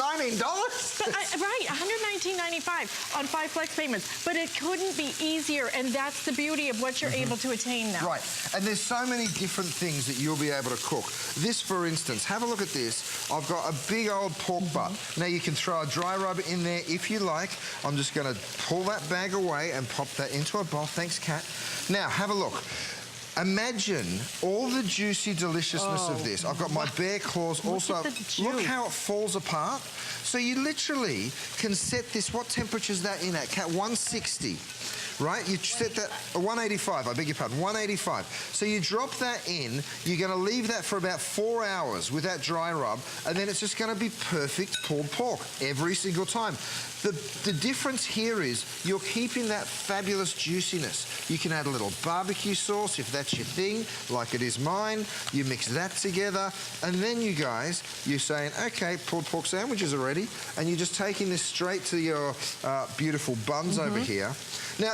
Right, $119.95 on 5 flex payments. But it couldn't be easier, and that's the beauty of what you're able to attain now. Right, and there's so many different things that you'll be able to cook. This, for instance, have a look at this. I've got a big old pork butt. Now, you can throw a dry rub in there if you like. I'm just going to pull that bag away and pop that into a bowl. Thanks, Kat. Now, have a look. Imagine all the juicy deliciousness of this. I've got my bare claws also. Look how it falls apart. So you literally can set this, what temperature is that in at? 160. Right, you set that, 185, I beg your pardon, 185. So you drop that in, you're gonna leave that for about 4 hours with that dry rub, and then it's just gonna be perfect pulled pork every single time. The difference here is you're keeping that fabulous juiciness. You can add a little barbecue sauce if that's your thing, like it is mine. You mix that together, and then you guys, you're saying, okay, pulled pork sandwiches are ready, and you're just taking this straight to your beautiful buns over here. Now,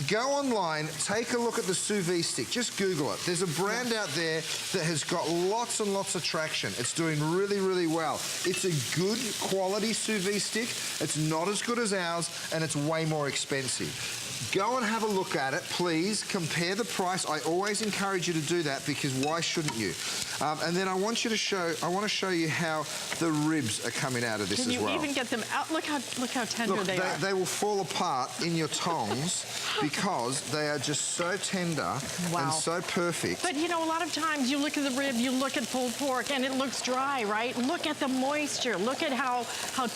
go online, take a look at the sous vide stick. Just Google it. There's a brand out there that has got lots and lots of traction. It's doing really, really well. It's a good quality sous vide stick. It's not as good as ours, and it's way more expensive. Go and have a look at it, please. Compare the price. I always encourage you to do that because why shouldn't you? And then I want to show you how the ribs are coming out of this as well. Can you even get them out? Look how tender they are. They will fall apart in your tongs because they are just so tender and so perfect. But you know, a lot of times you look at the rib, you look at pulled pork, and it looks dry, right? Look at the moisture. Look at how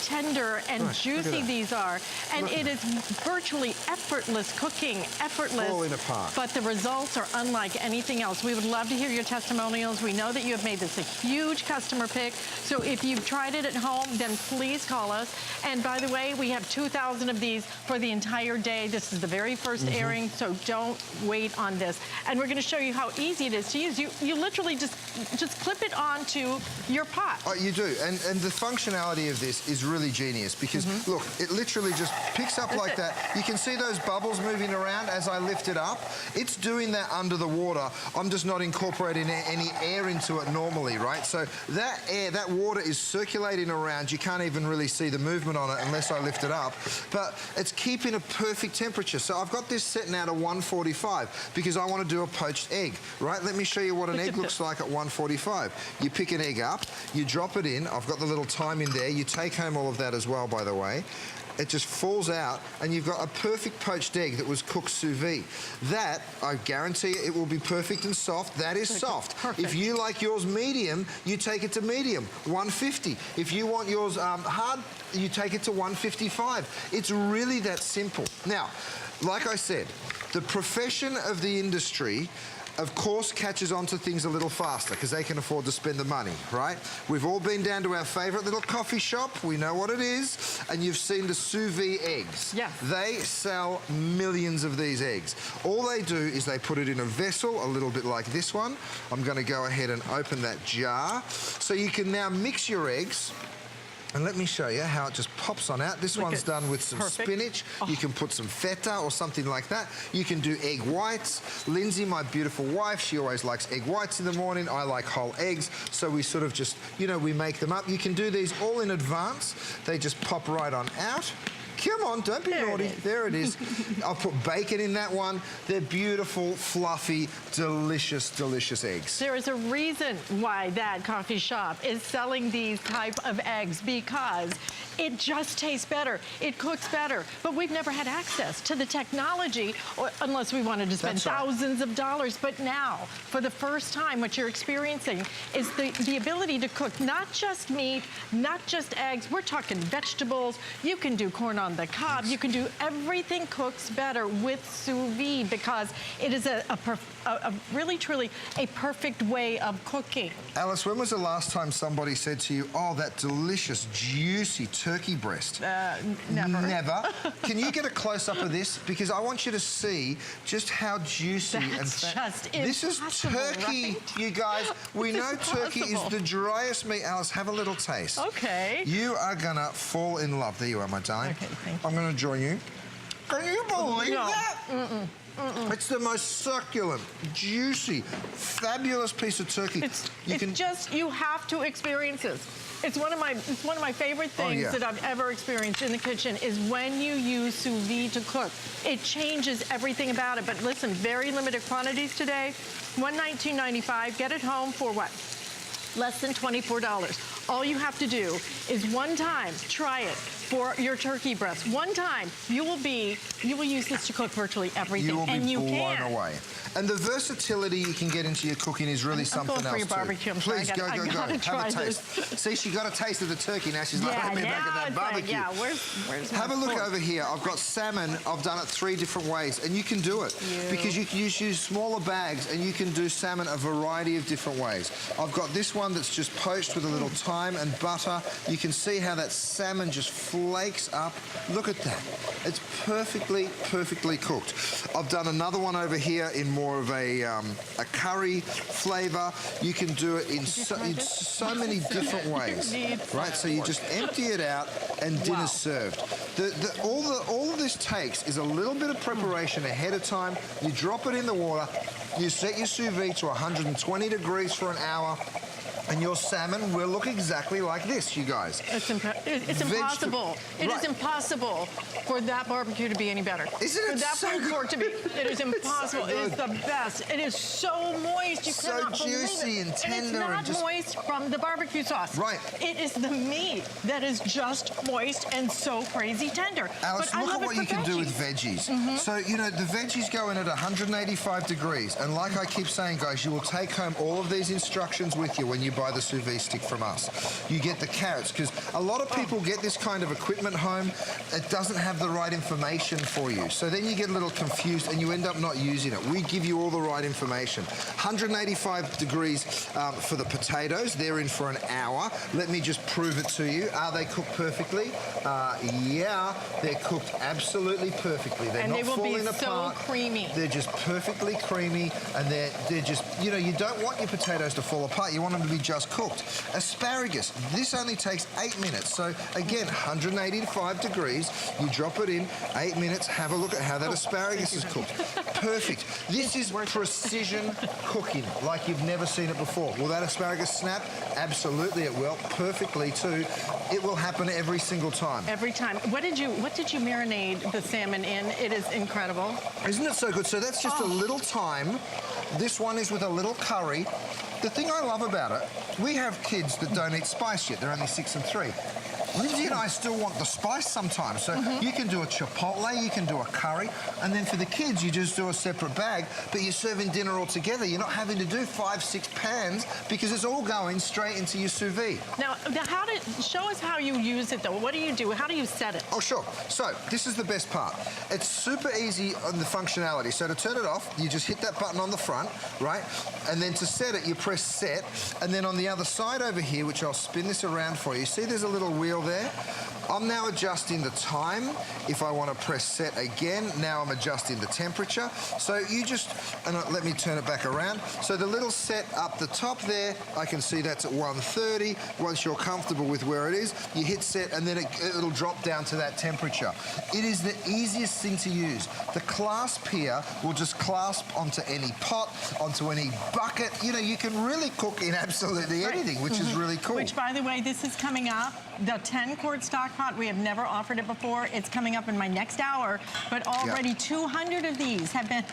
tender and juicy these are. And it is virtually effortless cooking, effortless. Falling apart. But the results are unlike anything else. We would love to hear your testimonials. We know that you have made this a huge customer pick. So if you've tried it at home, then please call us. And by the way, we have 2,000 of these for the entire day. This is the very first airing, so don't wait on this. And we're going to show you how easy it is to use. You literally just clip it onto your pot. Oh, you do. And the functionality of this is really genius because, look, it literally just picks up like that. You can see those bubbles moving around as I lift it up. It's doing that under the water. I'm just not incorporating any air into it normally, right? So that air, that water is circulating around. You can't even really see the movement on it unless I lift it up. But it's keeping a perfect temperature. So I've got this set now to 145 because I want to do a poached egg, right? Let me show you what an egg looks like at 145. You pick an egg up, you drop it in. I've got the little time in there. You take home all of that as well, by the way. It just falls out, and you've got a perfect poached egg that was cooked sous vide. That, I guarantee you, it will be perfect and soft. That is soft. Perfect. If you like yours medium, you take it to medium, 150. If you want yours hard, you take it to 155. It's really that simple. Now, like I said, the profession of the industry of course catches on to things a little faster because they can afford to spend the money, right? We've all been down to our favorite little coffee shop. We know what it is. And you've seen the sous vide eggs. Yeah. They sell millions of these eggs. All they do is they put it in a vessel, a little bit like this one. I'm going to go ahead and open that jar. So you can now mix your eggs. And let me show you how it just pops on out. This one's done with some spinach. You can put some feta or something like that. You can do egg whites. Lindsay, my beautiful wife, she always likes egg whites in the morning. I like whole eggs. So we sort of just, you know, we make them up. You can do these all in advance. They just pop right on out. Come on, don't be naughty. There it is. I'll put bacon in that one. They're beautiful, fluffy, delicious, delicious eggs. There is a reason why that coffee shop is selling these type of eggs because it just tastes better. It cooks better. But we've never had access to the technology unless we wanted to spend thousands of dollars. But now, for the first time, what you're experiencing is the ability to cook not just meat, not just eggs. We're talking vegetables. You can do corn on the cob. You can do everything cooks better with sous vide because it is a really, truly a perfect way of cooking. Alice, when was the last time somebody said to you, oh, that delicious, juicy turkey breast? Never. Never? Can you get a close-up of this? Because I want you to see just how juicy this is turkey, right? You guys. We know turkey is the driest meat. Alice, have a little taste. Okay. You are going to fall in love. There you are, my darling. Okay, thank you. I'm going to join you. Can you believe that? It's the most succulent, juicy, fabulous piece of turkey. You have to experience this. It's one of my favorite things that I've ever experienced in the kitchen is when you use sous vide to cook. It changes everything about it. But listen, very limited quantities today. $119.95. Get it home for what? less than $24. All you have to do is one time try it for your turkey breast. One time, you will use this to cook virtually everything. You will be blown away. And the versatility you can get into your cooking is really something else too. I'm going for your barbecue. Please, go. Have a taste. See, she got a taste of the turkey. Now she's like, let me back at that barbecue. Like, where's Have a look over here. I've got salmon. I've done it 3 different ways. And you can do it. Because you can use smaller bags and you can do salmon a variety of different ways. I've got this one that's just poached with a little thyme and butter. You can see how that salmon just flakes up. Look at that. It's perfectly cooked. I've done another one over here in more of a curry flavor. You can do it in so many different ways. Right, so you just empty it out and dinner's served. All of this takes is a little bit of preparation ahead of time. You drop it in the water. You set your sous vide to 120 degrees for an hour. And your salmon will look exactly like this, you guys. It's impossible. It is impossible for that barbecue to be any better. Isn't it that so good? pork to be? It is impossible. So it is the best. It is so moist. You cannot believe it. So juicy and tender. And it's not moist from the barbecue sauce. Right. It is the meat that is just moist and so crazy tender. Alice, look at what you can do with veggies. So, you know, the veggies go in at 185 degrees. And like I keep saying, guys, you will take home all of these instructions with you when you buy the sous vide stick from us. You get the carrots, because a lot of people get this kind of equipment home. It doesn't have the right information for you. So then you get a little confused and you end up not using it. We give you all the right information. 185 degrees for the potatoes. They're in for an hour. Let me just prove it to you. Are they cooked perfectly? Yeah, they're cooked absolutely perfectly. They're not falling apart. And they will be so creamy. They're just perfectly creamy, and they're just, you know, you don't want your potatoes to fall apart. You want them to be just cooked. Asparagus, this only takes 8 minutes. So again, 185 degrees, you drop it in, 8 minutes, have a look at how that asparagus is cooked. Perfect. This is precision cooking, like you've never seen it before. Will that asparagus snap? Absolutely it will. Perfectly too. It will happen every single time. Every time. What did you marinate the salmon in? It is incredible. Isn't it so good? So that's just a little thyme. This one is with a little curry. The thing I love about it, we have kids that don't eat spice yet. They're only 6 and 3. Lindsay and I still want the spice sometimes. So you can do a chipotle, you can do a curry, and then for the kids, you just do a separate bag, but you're serving dinner all together. You're not having to do 5, 6 pans because it's all going straight into your sous vide. Now show us how you use it, though. What do you do? How do you set it? Oh, sure. So this is the best part. It's super easy on the functionality. So to turn it off, you just hit that button on the front, right? And then to set it, you press set. And then on the other side over here, which I'll spin this around for you, see there's a little wheel there? I'm now adjusting the time. If I want to press set again, now I'm adjusting the temperature. So you just, and let me turn it back around. So the little set up the top there, I can see that's at 130. Once you're comfortable with where it is, you hit set and then it'll drop down to that temperature. It is the easiest thing to use. The clasp here will just clasp onto any pot, onto any bucket. You know, you can really cook in absolutely anything, which is really cool. Which, by the way, this is coming up. The 10 quart stock pot, we have never offered it before. It's coming up in my next hour, but already 200 of these have been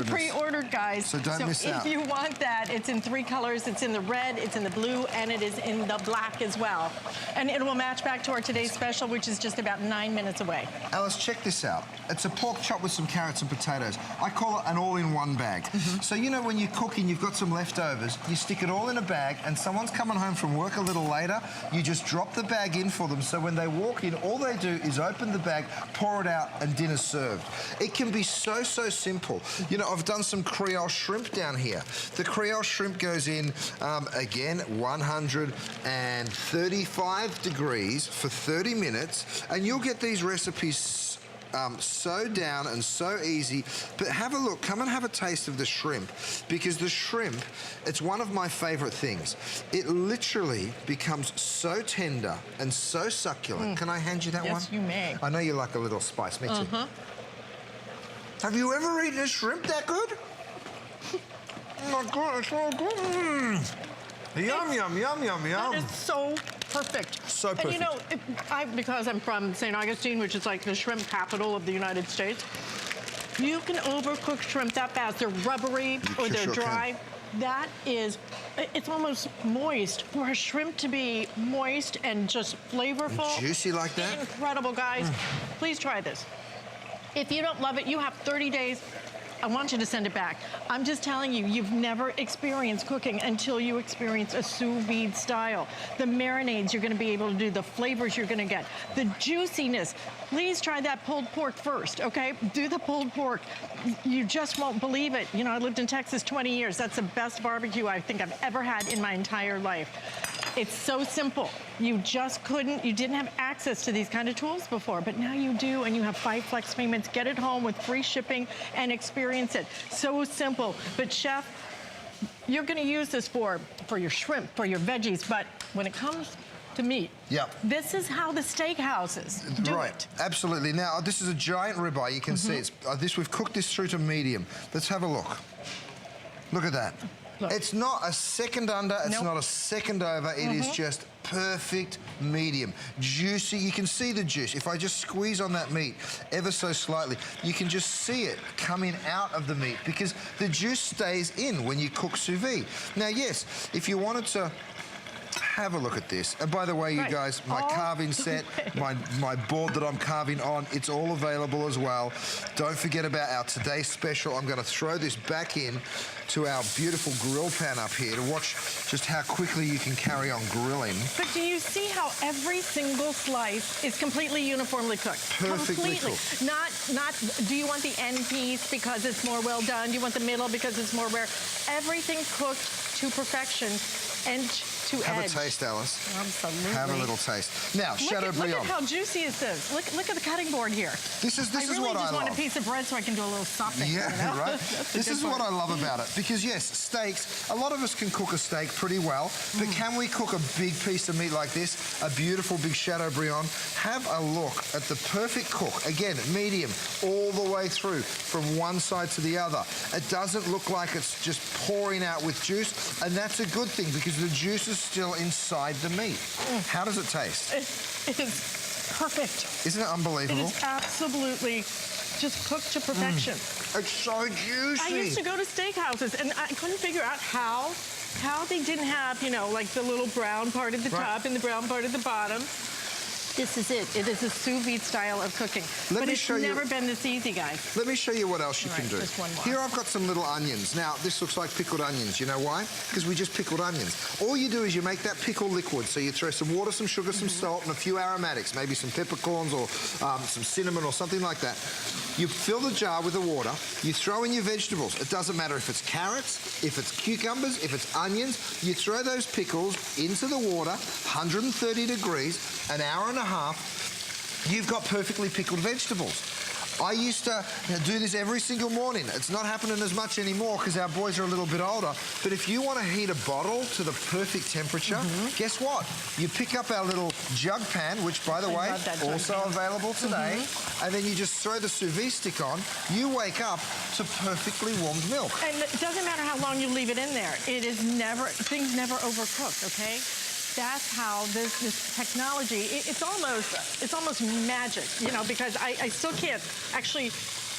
pre-ordered, guys. So don't miss out. If you want that, it's in 3 colors. It's in the red, it's in the blue, and it is in the black as well. And it will match back to our today's special, which is just about 9 minutes away. Alice, check this out. It's a pork chop with some carrots and potatoes. I call it an all-in-one bag. So, you know, when you're cooking, you've got some leftovers, you stick it all in a bag, and someone's coming home from work a little later, you just drop the bag in for them, so when they walk in, all they do is open the bag, pour it out, and dinner's served. It can be so simple. You know, I've done some Creole shrimp down here. The Creole shrimp goes in, again, 135 degrees for 30 minutes, and you'll get these recipes so down and so easy. But have a look, come and have a taste of the shrimp, because the shrimp, it's one of my favorite things. It literally becomes so tender and so succulent. Can I hand you that one? Yes, you may. I know you like a little spice, me too. Have you ever eaten a shrimp that good? Oh my God, it's so good. Yum, yum, yum, yum, yum. That is so perfect. So perfect. And you know, because I'm from St. Augustine, which is like the shrimp capital of the United States, you can overcook shrimp that fast. They're rubbery or they're dry. That is, it's almost moist. For a shrimp to be moist and just flavorful. And juicy like that? Incredible, guys. Please try this. If you don't love it, you have 30 days. I want you to send it back. I'm just telling you, you've never experienced cooking until you experience a sous vide style. The marinades you're gonna be able to do, the flavors you're gonna get, the juiciness. Please try that pulled pork first, okay? Do the pulled pork. You just won't believe it. You know, I lived in Texas 20 years. That's the best barbecue I think I've ever had in my entire life. It's so simple. You just couldn't, you didn't have access to these kind of tools before, but now you do, and you have 5 flex payments. Get it home with free shipping and experience it. So simple. But Chef, you're gonna use this for your shrimp, for your veggies, but when it comes to meat, this is how the steakhouses do it. Absolutely. Now, this is a giant ribeye. You can see it's, we've cooked this through to medium. Let's have a look. Look at that. It's not a second under, it's not a second over, it is just perfect medium. Juicy, you can see the juice. If I just squeeze on that meat ever so slightly, you can just see it coming out of the meat because the juice stays in when you cook sous vide. Now, yes, if you wanted to have a look at this. And by the way, you guys, my carving set, my board that I'm carving on, it's all available as well. Don't forget about our today's special. I'm going to throw this back in to our beautiful grill pan up here to watch just how quickly you can carry on grilling. But do you see how every single slice is completely uniformly cooked? Perfectly cooked. Not, do you want the end piece because it's more well done? Do you want the middle because it's more rare? Everything cooked to perfection and to edge. Have a taste, Alice. Absolutely. Have a little taste. Now, Chateaubriand. Look at how juicy is this. Look at the cutting board here. This is what I love. I really just want a piece of bread so I can do a little stuffing. Yeah, you know? right. This is what I love about it. Because yes, steaks, a lot of us can cook a steak pretty well, but can we cook a big piece of meat like this, a beautiful big Chateaubriand? Have a look at the perfect cook. Again, medium, all the way through, from one side to the other. It doesn't look like it's just pouring out with juice, and that's a good thing because the juice is still inside the meat. How does it taste? It is perfect. Isn't it unbelievable? It is absolutely just cooked to perfection. It's so juicy. I used to go to steakhouses and I couldn't figure out how they didn't have, you know, like the little brown part at the top and the brown part at the bottom. This is it. It is a sous vide style of cooking. But it's never been this easy, guys. Let me show you what else you can do. Just one more. Here I've got some little onions. Now, this looks like pickled onions. You know why? Because we just pickled onions. All you do is you make that pickle liquid. So you throw some water, some sugar, some salt, and a few aromatics, maybe some peppercorns or some cinnamon or something like that. You fill the jar with the water. You throw in your vegetables. It doesn't matter if it's carrots, if it's cucumbers, if it's onions. You throw those pickles into the water, 130 degrees, an hour and a half. You've got perfectly pickled vegetables. I used to do this every single morning. It's not happening as much anymore because our boys are a little bit older. But if you want to heat a bottle to the perfect temperature, guess what? You pick up our little jug pan, which, by the way, also available today, and then you just throw the sous vide stick on. You wake up to perfectly warmed milk. And it doesn't matter how long you leave it in there. It is never, things never overcook, okay? That's how this technology, it's almost magic, you know, because I still can't actually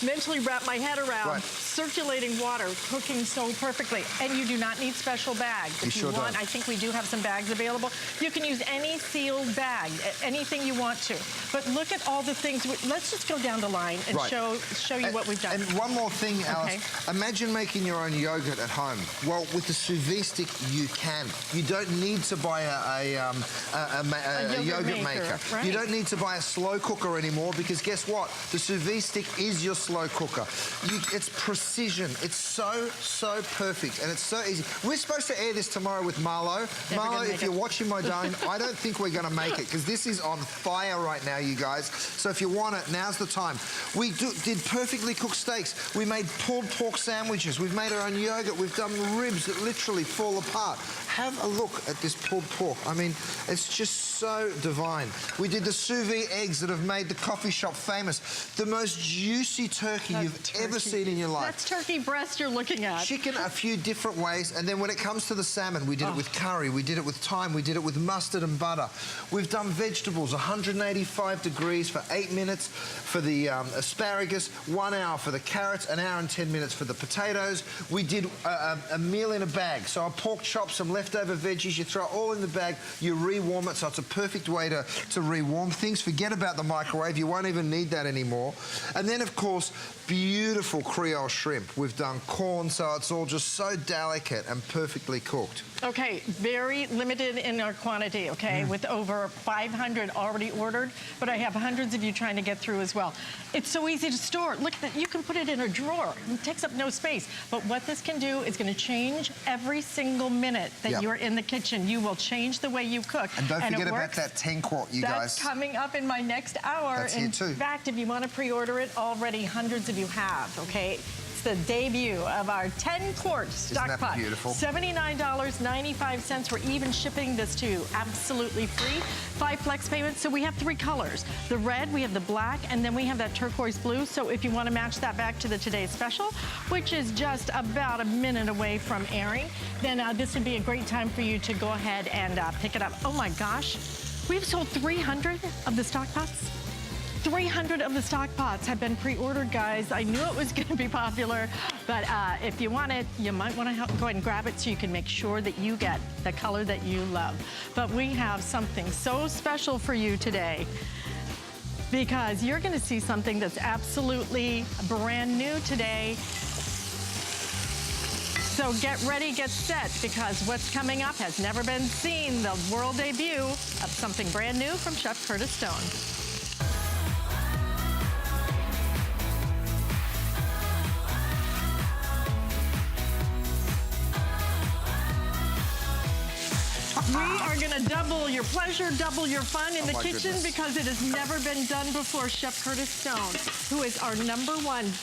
mentally wrap my head around circulating water, cooking so perfectly. And you do not need special bags. If you want, I think we do have some bags available. You can use any sealed bag, anything you want to. But look at all the things. Let's just go down the line and show you what we've done. And one more thing, Alice. Imagine making your own yogurt at home. Well, with the sous vide stick, you can. You don't need to buy a yogurt maker. You don't need to buy a slow cooker anymore because guess what? The sous vide stick is your slow cooker. It's precision. It's so perfect, and it's so easy. We're supposed to air this tomorrow with Marlo. Marlo, if you're watching my darling, I don't think we're going to make it because this is on fire right now, you guys. So if you want it, now's the time. We did perfectly cooked steaks. We made pulled pork sandwiches. We've made our own yogurt. We've done ribs that literally fall apart. Have a look at this pulled pork. I mean, it's just so divine. We did the sous vide eggs that have made the coffee shop famous. The most juicy turkey you've ever seen in your life. That's turkey breast you're looking at. Chicken a few different ways, and then when it comes to the salmon, we did it with curry, we did it with thyme, we did it with mustard and butter. We've done vegetables, 185 degrees for 8 minutes for the asparagus, 1 hour for the carrots, 1 hour and 10 minutes for the potatoes. We did a meal in a bag, so a pork chop, some leftover veggies, you throw it all in the bag, you rewarm it, so it's a perfect way to rewarm things. Forget about the microwave, you won't even need that anymore. And then, of course, beautiful Creole shrimp. We've done corn, so it's all just so delicate and perfectly cooked. Okay, very limited in our quantity, okay, with over 500 already ordered, but I have hundreds of you trying to get through as well. It's so easy to store. Look, you can put it in a drawer. It takes up no space. But what this can do is going to change every single minute that you're in the kitchen. You will change the way you cook. And don't forget about that 10 quart, you guys. That's coming up in my next hour. That's here too. In fact, if you want to pre-order it, already hundreds of you have, okay? It's the debut of our 10 quart stock pot. Isn't that beautiful? $79.95. We're even shipping this to you absolutely free. 5 flex payments. So we have 3 colors. The red, we have the black, and then we have that turquoise blue. So if you want to match that back to the Today's Special, which is just about a minute away from airing, then this would be a great time for you to go ahead and pick it up. Oh my gosh, we've sold 300 of the stock pots. 300 of the stock pots have been pre-ordered, guys. I knew it was going to be popular, but if you want it, you might want to go ahead and grab it so you can make sure that you get the color that you love. But we have something so special for you today, because you're going to see something that's absolutely brand new today. So get ready, get set, because what's coming up has never been seen. The world debut of something brand new from Chef Curtis Stone. We are going to double your pleasure, double your fun in the kitchen, because it has never been done before. Chef Curtis Stone, who is our #1